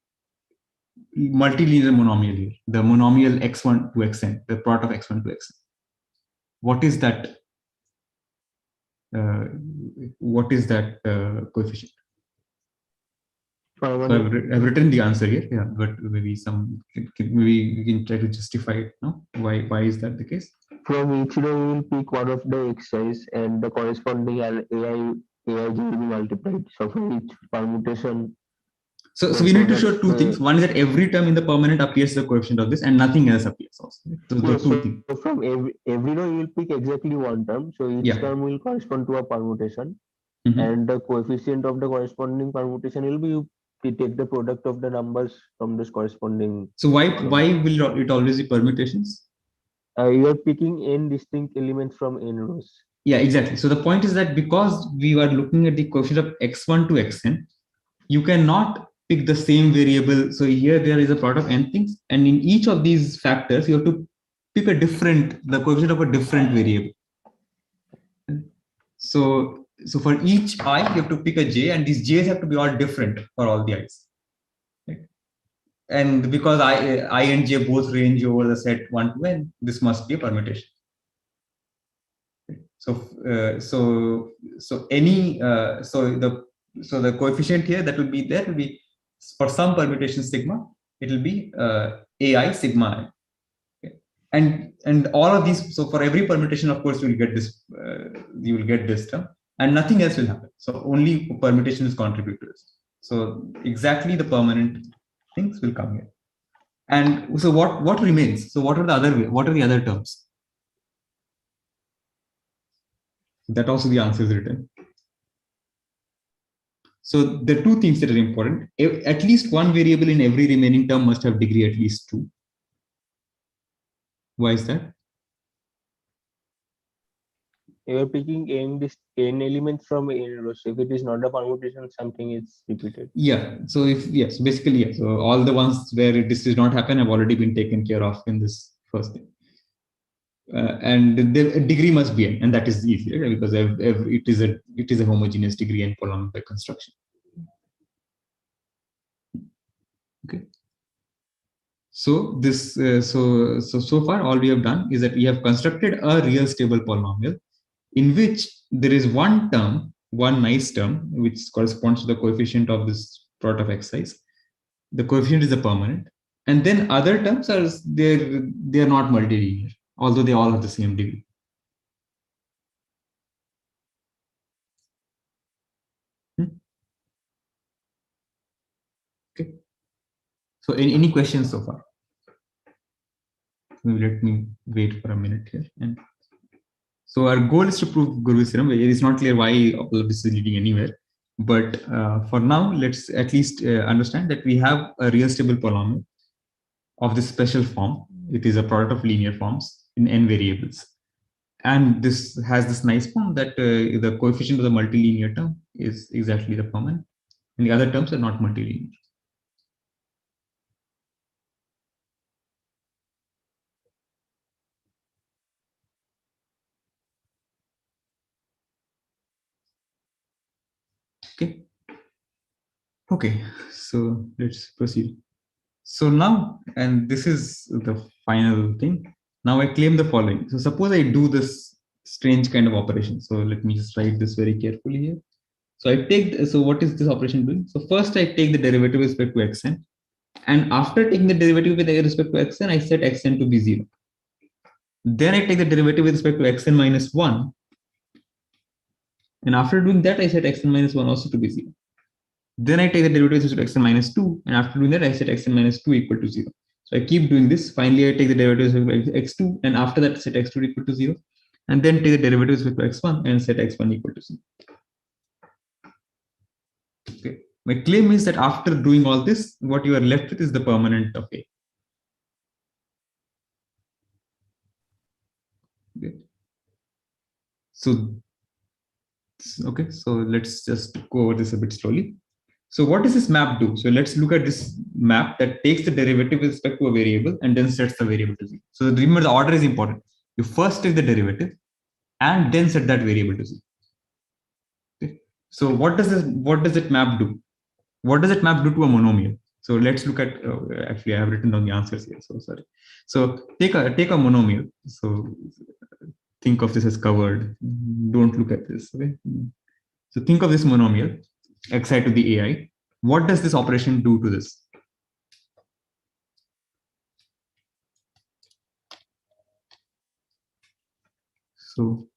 multilinear monomial here? The monomial x1 to xn, the product of x1 to xn. What is that? Coefficient? So I've written the answer here, yeah, but maybe maybe we can try to justify it now. Why is that the case? From each row, you will pick one of the x's, and the corresponding Aij will be multiplied. So for each permutation. So we need to show two things. One is that every term in the permanent appears the coefficient of this, and nothing else appears also. So the two things. So from every row, you will pick exactly one term. So each term will correspond to a permutation, and the coefficient of the corresponding permutation will be you take the product of the numbers from this corresponding. So why will it always be permutations? You are picking n distinct elements from n rows. Yeah, exactly. So the point is that because we are looking at the coefficient of x1 to xn, you cannot pick the same variable. So here there is a product of n things, and in each of these factors, you have to pick the coefficient of a different variable. So for each I, you have to pick a j, and these j's have to be all different for all the i's. Right? And because I and j both range over the set 1 to n, this must be a permutation. So the coefficient here that will be for some permutation sigma, it will be AI sigma I. And all of these, so for every permutation, of course, you will get this term, and nothing else will happen. So only permutation is contribute to this. So exactly the permanent things will come here. And so what remains? So what are the other terms? That also the answer is written. So the two things that are important: at least one variable in every remaining term must have degree at least 2. Why is that? You are picking n elements from n rows. If it is not a permutation, something is repeated. Yeah. So basically, yeah. So all the ones where this does not happen have already been taken care of in this first thing. And the degree must be n, and that is easy, right? Because it is a homogeneous degree n polynomial by construction. Okay. So this so far all we have done is that we have constructed a real stable polynomial in which there is one term, one nice term, which corresponds to the coefficient of this product of exercise. The coefficient is a permanent, and then other terms are they are not multilinear, although they all have the same degree. Okay. So any questions so far? Maybe let me wait for a minute here. And so our goal is to prove Guru's theorem. It is not clear why all of this is leading anywhere. But for now, let's at least understand that we have a real stable polynomial of this special form. It is a product of linear forms in n variables. And this has this nice form that the coefficient of the multilinear term is exactly the permanent, and the other terms are not multilinear. Okay. Okay, so let's proceed. So now, and this is the final thing. Now I claim the following. So suppose I do this strange kind of operation. So let me just write this very carefully here. So I take, so what is this operation doing? So first I take the derivative with respect to xn. And after taking the derivative with respect to xn, I set xn to be 0. Then I take the derivative with respect to xn minus 1. And after doing that, I set xn minus 1 also to be 0. Then I take the derivative with respect to xn minus 2. And after doing that, I set xn minus 2 equal to 0. So I keep doing this. Finally, I take the derivative with respect to x2. And after that, set x2 equal to 0. And then take the derivative with respect to x1 and set x1 equal to 0. Okay. My claim is that after doing all this, what you are left with is the permanent of A. Okay. So, okay, so let's just go over this a bit slowly. So what does this map do? So let's look at this map that takes the derivative with respect to a variable and then sets the variable to 0. So remember, the order is important. You first take the derivative and then set that variable to 0. Okay. So what does it map do? What does it map do to a monomial? So let's look at, actually I have written down the answers here, so sorry. So take a monomial. So think of this as covered. Don't look at this. Okay. So think of this monomial, xi to the ai. What does this operation do to this? So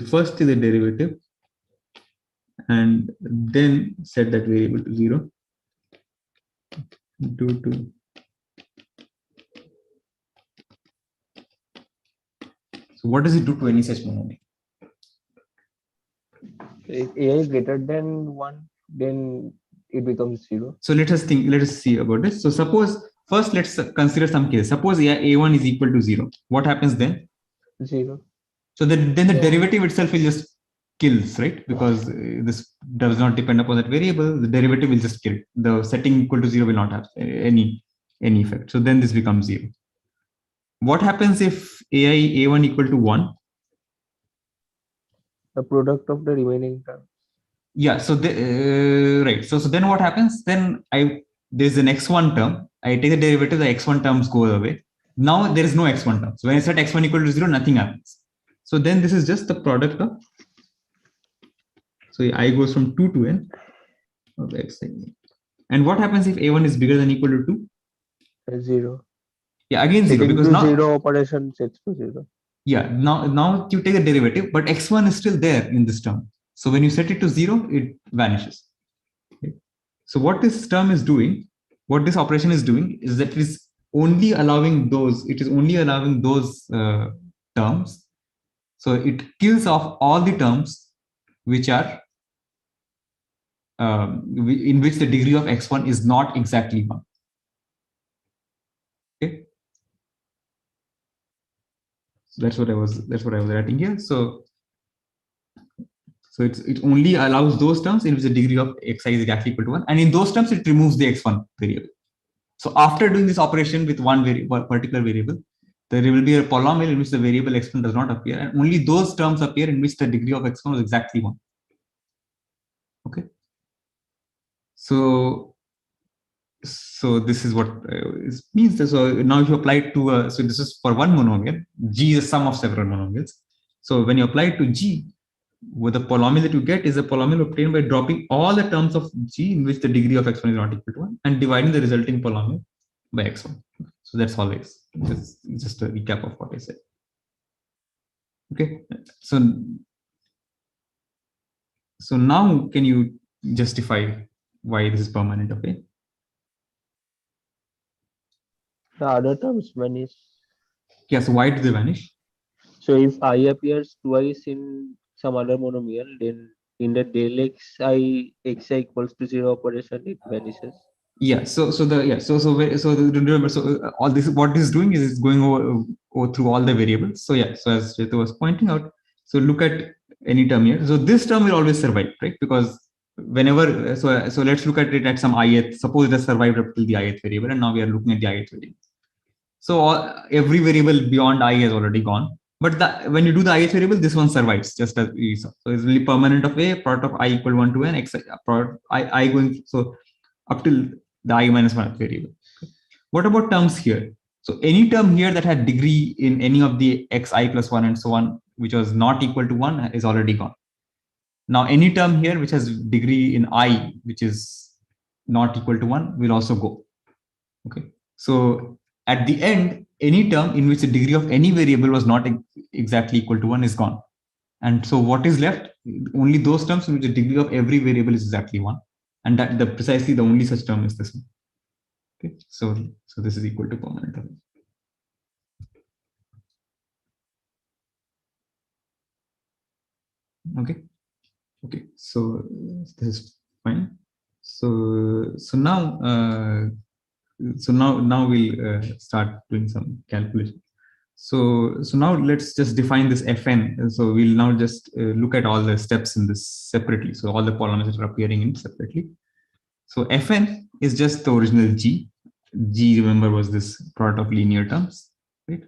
first is the derivative and then set that variable to 0. So what does it do to any such monomial? If AI is greater than 1, then it becomes 0. So let us see about this. So suppose first let's consider some case. Suppose a1 is equal to 0. What happens then? 0. So then the derivative itself will just kills, right? Because this does not depend upon that variable. The derivative will just kill. The setting equal to 0 will not have any effect. So then this becomes 0. What happens if a1 equal to 1? The product of the remaining terms. Yeah. So right. So then what happens? Then there's the x1 term. I take the derivative. The x1 terms go away. Now there is no x1 term. So when I set x1 equal to 0, nothing happens. So then this is just the product of, so I goes from 2 to n of the xi. And what happens if a1 is bigger than equal to 2? 0. Yeah, again 0, Taking because to now 0 operation sets to 0. yeah, now you take the derivative, but x1 is still there in this term. So when you set it to 0, it vanishes. Okay. So what this term is doing, what this operation is doing, is that it is only allowing those terms. So it kills off all the terms which are in which the degree of x1 is not exactly 1. Okay. So that's what I was writing here. So it only allows those terms in which the degree of xi is exactly equal to 1, and in those terms it removes the x1 variable. So after doing this operation with one particular variable, there will be a polynomial in which the variable x1 does not appear, and only those terms appear in which the degree of x1 is exactly 1. Okay. So this is what it means. So now if you apply it to so this is for one monomial. G is a sum of several monomials. So when you apply it to G, with the polynomial that you get is a polynomial obtained by dropping all the terms of G in which the degree of x1 is not equal to 1 and dividing the resulting polynomial by x1. So that's always just a recap of what I said. Okay. So now can you justify why this is permanent? Okay. The other terms vanish. Yeah. So why do they vanish? So if I appears twice in some other monomial, then in the del xi equals to 0 operation, it vanishes. Yeah. So remember, all this, what this is doing is it's going over through all the variables. So yeah. So as Chetu was pointing out, so look at any term here. So this term will always survive, right? Because whenever so let's look at it at some ith. Suppose it has survived up till the ith variable, and now we are looking at the ith variable. So every variable beyond I has already gone. But when you do the ith variable, this one survives just as we saw. So it's really permanent of a product of I equal 1 to n x product I going so up till the I minus 1 variable. What about terms here? So any term here that had degree in any of the xi plus 1 and so on, which was not equal to 1, is already gone. Now any term here which has degree in I, which is not equal to 1, will also go. Okay. So at the end, any term in which the degree of any variable was not exactly equal to 1 is gone. And so what is left? Only those terms in which the degree of every variable is exactly 1. And that precisely the only such term is this one. Okay. So this is equal to permanent. Okay. Okay. So this is fine. So now we'll start doing some calculation. So now let's just define this fn. So we'll now just look at all the steps in this separately. So all the polynomials are appearing in separately. So fn is just the original g. G, remember, was this product of linear terms, right?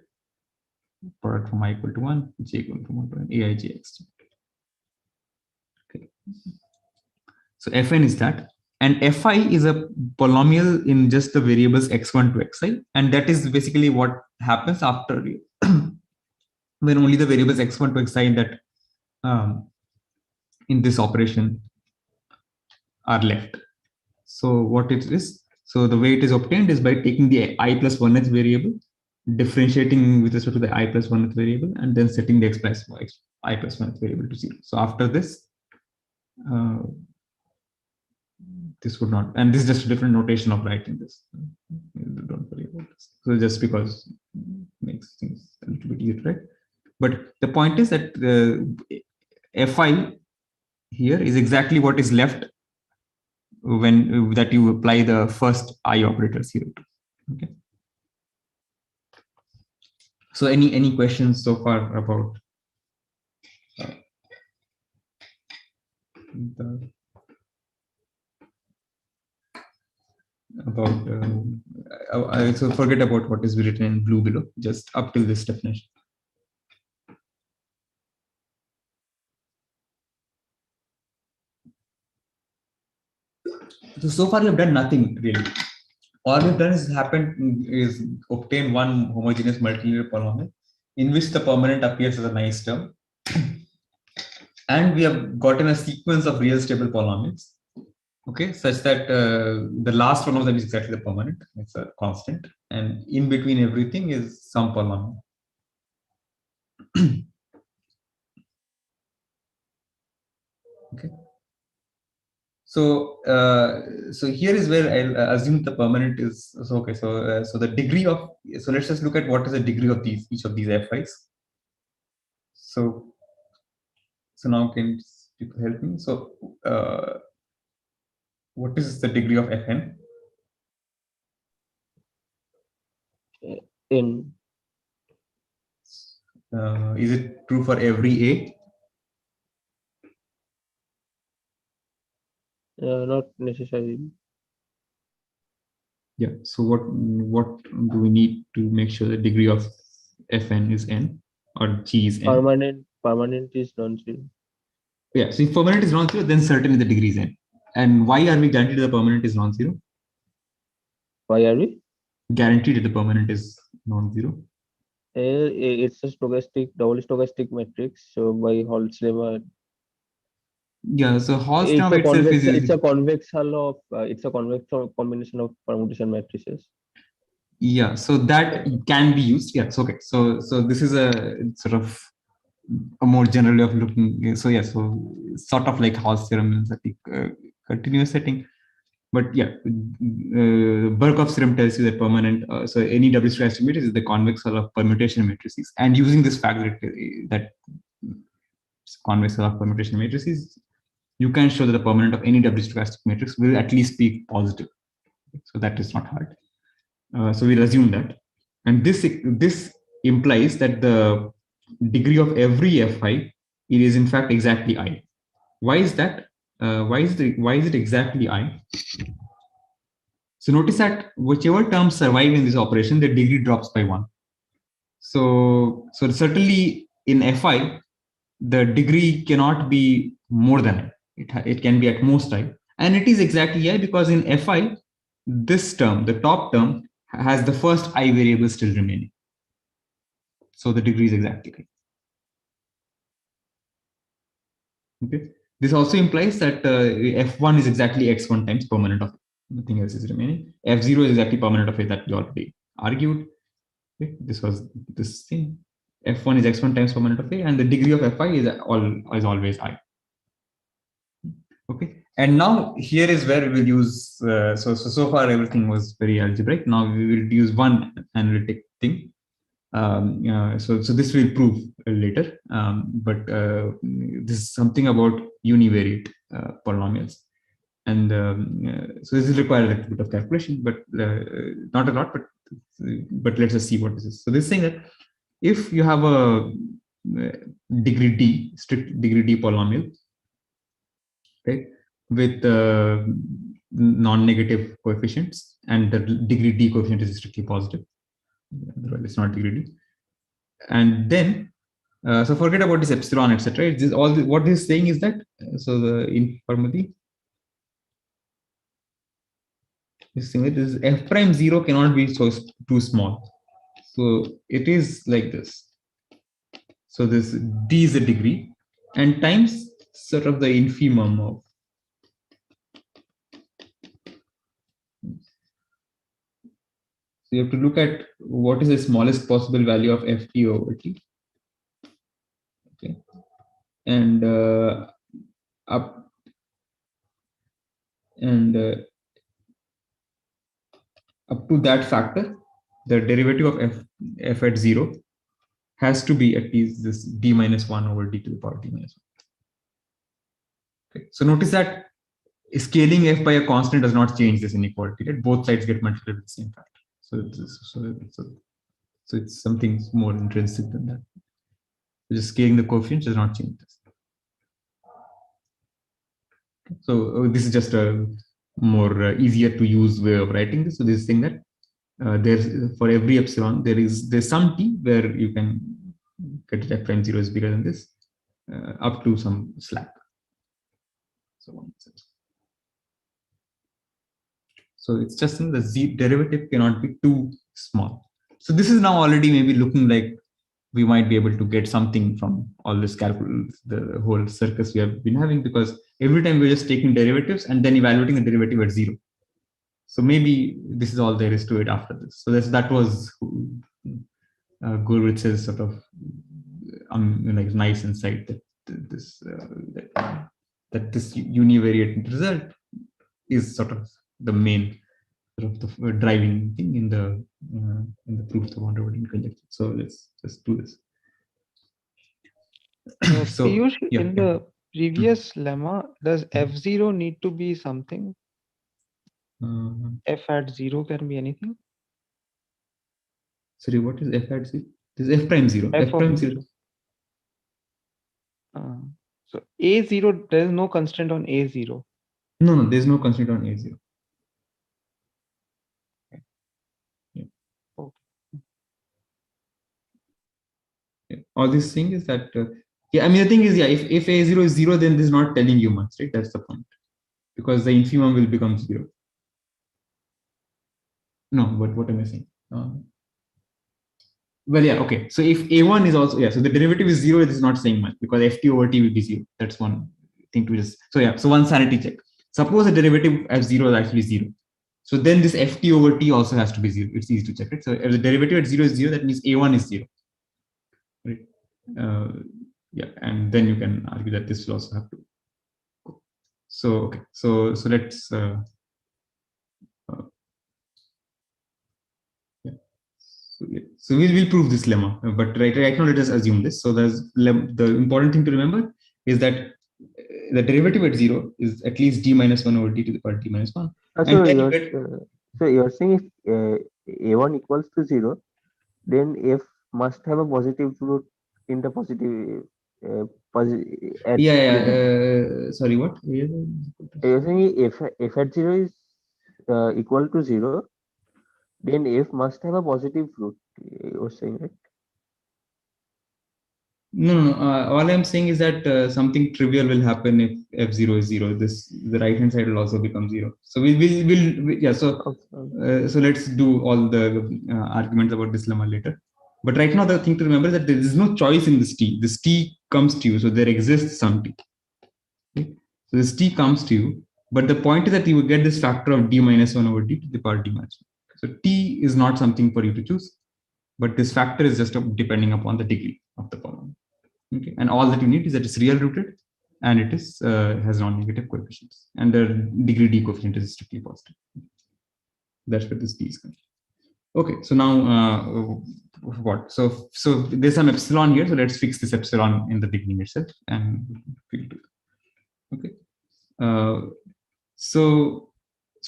Product from I equal to 1, j equal to 1 to n, aijx. Okay. So fn is that. And fi is a polynomial in just the variables x1 to xi, and that is basically what happens after when only the variables x1 to xi that in this operation are left. So what it is? So the way it is obtained is by taking the I plus 1th variable, differentiating with respect to the I plus 1th variable, and then setting the I plus 1th variable to 0. So after this, this would not, and this is just a different notation of writing this. Don't worry about this. So just because it makes things a little bit easier, right? But the point is that fi here is exactly what is left when that you apply the first I operators here. Okay. So any questions so far about I also forget about what is written in blue below, just up till this definition. So far you have done nothing really. all we've done is obtain one homogeneous multilinear polynomial in which the permanent appears as a nice term. And we have gotten a sequence of real stable polynomials, okay, such that the last one of them is exactly the permanent, it's a constant, and in between everything is some polynomial. Okay. So, so here is where I'll assume the permanent is so. Okay, so so the degree of, so let's just look at what is the degree of each of these fi's. So, so now can people help me? So, what is the degree of fn? N. Is it true for every a? Not necessarily. Yeah. So what do we need to make sure the degree of fn is n or g is n? Permanent is non-zero. Yeah. So if permanent is non-zero, then certainly the degree is n. And why are we guaranteed the permanent is non-zero? Why are we Guaranteed that the permanent is non-zero? It's a double stochastic matrix. So by Hall's lemma, Yeah. So Hall's it's term a itself convex. is It's a convex hull of. It's a convex combination of permutation matrices. yeah. So that can be used. Yeah. So okay. So this is a sort of a more general way of looking. So yeah. So sort of like Hall's theorem in the continuous setting. But yeah, Birkhoff's theorem tells you that permanent, so any double stochastic matrix is the convex hull of permutation matrices. And using this fact that convex hull of permutation matrices, you can show that the permanent of any double stochastic matrix will at least be positive. So that is not hard. So we'll assume that. And this implies that the degree of every fi it is in fact exactly I. Why is that? Why is it exactly I? So notice that whichever terms survive in this operation, the degree drops by 1. So certainly in fi, the degree cannot be more than I. It can be at most I. And it is exactly I because in fi, this term, the top term, has the first I variable still remaining. So the degree is exactly I. Okay. This also implies that f1 is exactly x1 times permanent of it. Nothing else is remaining. F0 is exactly permanent of it that we already argued. Okay. This was this thing. F1 is x1 times permanent of A, and the degree of fi is always I. Okay. And now here is where we will use. So far everything was very algebraic. Now we will use one analytic thing. So this will prove later, but this is something about univariate polynomials, and so this will require a little bit of calculation, but not a lot. But let's just see what this is. So this thing that if you have a degree d, strict degree d polynomial, okay, with non-negative coefficients, and the degree d coefficient is strictly positive, otherwise it's not degree d. And then, so forget about this epsilon, etc. This all what this is saying is that so the informally this thing is f prime 0 cannot be so too small. So it is like this. So this d is a degree, and times sort of the infimum of. So you have to look at what is the smallest possible value of ft over t. Okay, and up and up to that factor, the derivative of f at 0 has to be at least this d minus 1 over d to the power d minus 1. Okay. So notice that scaling f by a constant does not change this inequality. Right? Both sides get multiplied with the same factor. So it's something more intrinsic than that. So just scaling the coefficients does not change this. Okay. So this is just a more easier to use way of writing this. So this thing that there's for every epsilon there's some t where you can get f prime 0 is bigger than this up to some slack. So So it's just saying the z derivative cannot be too small. So this is now already maybe looking like we might be able to get something from all this calculus, the whole circus we have been having, because every time we're just taking derivatives and then evaluating the derivative at 0. So maybe this is all there is to it after this. So that was Gurwitz's sort of like nice insight that this univariate result is sort of the main sort of the driving thing in the proofs of Underwoodian conjecture. So let's just do this. So Piyush, yeah, in the previous lemma, does f0 need to be something? F at 0 can be anything. Sorry, what is f at 0? This is f prime 0. F prime of 0. So a0, there is no constraint on a0. No, there's no constraint on a0. Okay. Yeah. Okay. Yeah. All this thing is that yeah, I mean the thing is, yeah, if a0 is 0, then this is not telling you much, right? That's the point, because the infimum will become 0. No, but what am I saying? Well, yeah, okay. So if a1 is also, yeah, so the derivative is 0, it is not saying much, because ft over t will be 0. That's one thing to just, so yeah, so one sanity check. Suppose the derivative at 0 is actually 0. So then this ft over t also has to be 0. It's easy to check it. So if the derivative at 0 is 0, that means a1 is 0. Right? Yeah, and then you can argue that this will also have to go. So, okay, so let's, So we'll prove this lemma, but right now let us assume this. So the important thing to remember is that the derivative at 0 is at least d minus 1 over d to the power d minus 1. So you're saying if a1 equals to 0, then f must have a positive root in the positive. Sorry, what? You're saying if at 0 is equal to 0, then f must have a positive root. You're saying, right? No. All I'm saying is that something trivial will happen if f0 is 0. The right hand side will also become 0. So yeah. So so let's do all the arguments about this lemma later. But right now, the thing to remember is that there is no choice in this t. This t comes to you, so there exists some t. Okay? So this t comes to you, but the point is that you will get this factor of d minus 1 over d to the power d minus 1. So t is not something for you to choose, but this factor is just depending upon the degree of the polynomial. Okay, and all that you need is that it's real rooted and it is has non-negative coefficients, and the degree d coefficient is strictly positive. That's where this d is coming. Okay, so now what? So there's some epsilon here, so let's fix this epsilon in the beginning itself, and we'll do it. Okay. So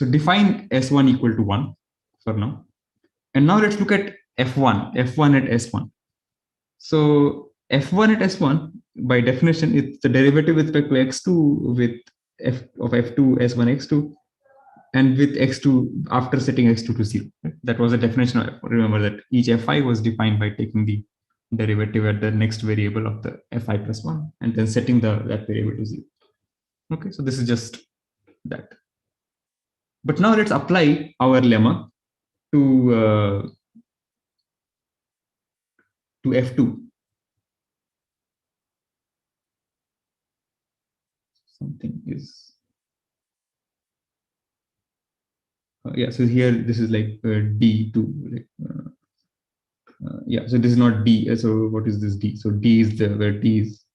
define s1 equal to 1 for now, and now let's look at f1 at s1. So f1 at s1 by definition it's the derivative with respect to x2 with f of f2 s1 x2, and with x2 after setting x2 to 0. That was the definition of f1. Remember that each fi was defined by taking the derivative at the next variable of the fi plus 1 and then setting that variable to 0. Okay, so this is just that. But now let's apply our lemma to f2. Something is yeah. So here this is like d2. Like, yeah. So this is not d. So what is this d? So d is where d is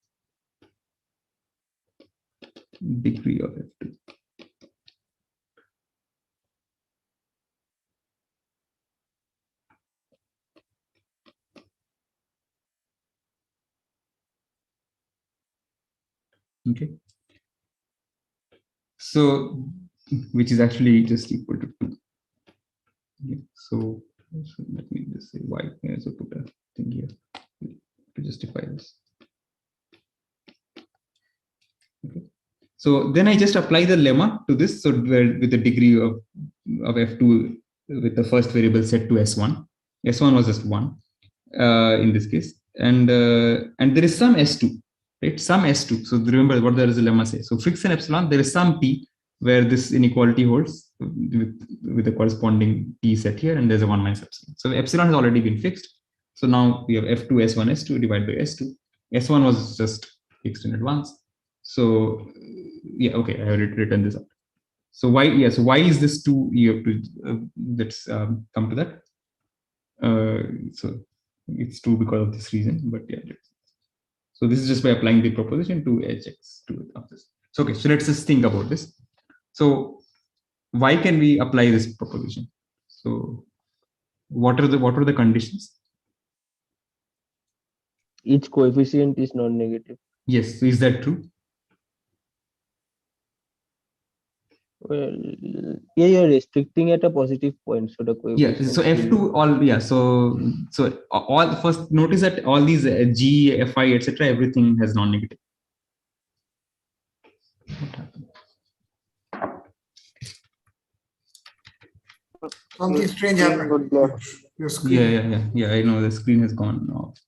degree of f2. Okay. So which is actually just equal to 2. Okay. So let me just say y. So put a thing here to justify this. Okay. So then I just apply the lemma to this. So with the degree of f2 with the first variable set to s1. S1 was just 1 in this case, and there is some s2, right? Some s2. So remember what the lemma says. So fix an epsilon. There is some p where this inequality holds, with the corresponding t set here, and there's a 1 minus epsilon. So epsilon has already been fixed. So now we have f2 s1 s2 divided by s2. S1 was just fixed in advance. So yeah, okay, I have written this out. So why, yeah, so why is this 2? You have to let's come to that. So it's 2 because of this reason, but yeah. So this is just by applying the proposition to hx to it of this. So okay, so let's just think about this. So why can we apply this proposition? So what are the conditions? Each coefficient is non-negative. Yes, is that true? Well, yeah, you're restricting at a positive point, so the coefficient. Yeah. So f2 all, yeah. So all, first notice that all these g, fi, etc. everything has non-negative. Something strange happened. Your screen. Yeah. I know the screen has gone off.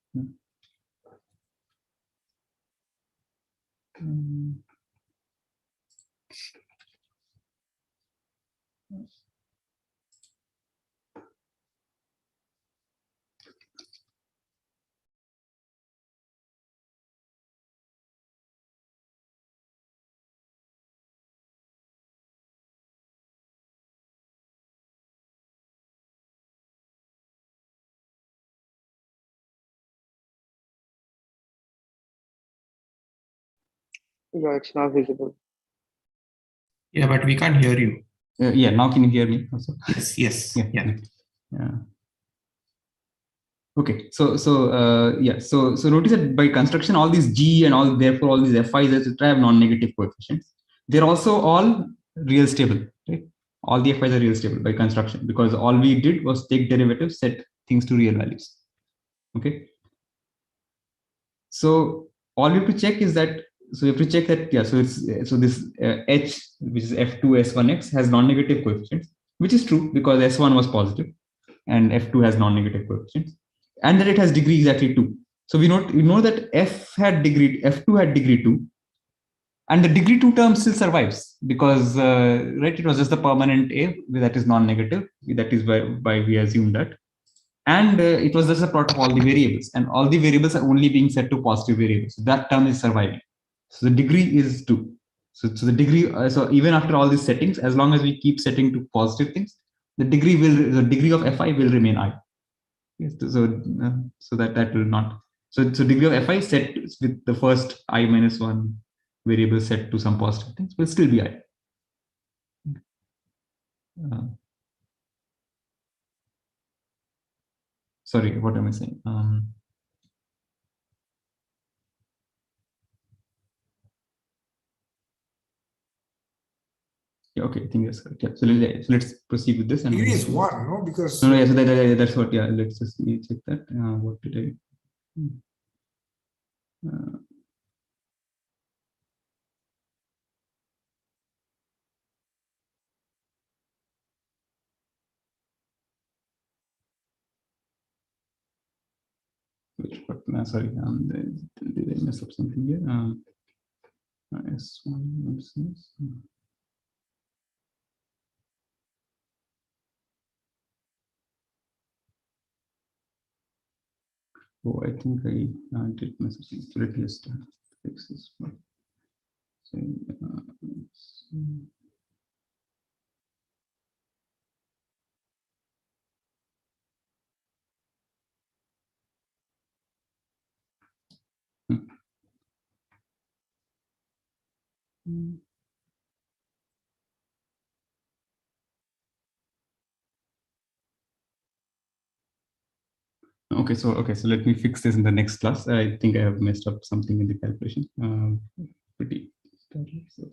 Yeah, it's not visible. Yeah, but we can't hear you. Yeah, now can you hear me also? Yes. Yeah. Okay, so notice that by construction, all these g and all, therefore all these fi's etc. have non-negative coefficients. They're also all real stable, right? All the fi's are real stable by construction, because all we did was take derivatives, set things to real values. Okay. So all you have to check is that, so you have to check that, yeah, so it's this h, which is f2 s1x, has non-negative coefficients, which is true because s1 was positive and f2 has non-negative coefficients, and that it has degree exactly 2. So we know that f2 had degree 2, and the degree 2 term still survives because right, it was just the permanent a that is non-negative, that is why we assume that. And it was just a plot of all the variables, and all the variables are only being set to positive variables. So that term is surviving. So the degree is 2. So the degree, so even after all these settings, as long as we keep setting to positive things, the degree of fi will remain I. Yes, so that will not. So degree of fi set with the first I minus 1 variable set to some positive things will still be I. Sorry, what am I saying? Yeah, okay, I think that's correct. Yeah, so let's proceed with this. And Degree is 1, no? Because no, yeah, so that's what. Yeah, let's just check that. What did I? Which part? Sorry, did I mess up something here? S1. Oh, I think I did mess up something. So let's just fix this one. So, okay, so let me fix this in the next class. I think I have messed up something in the calculation. Pretty badly. So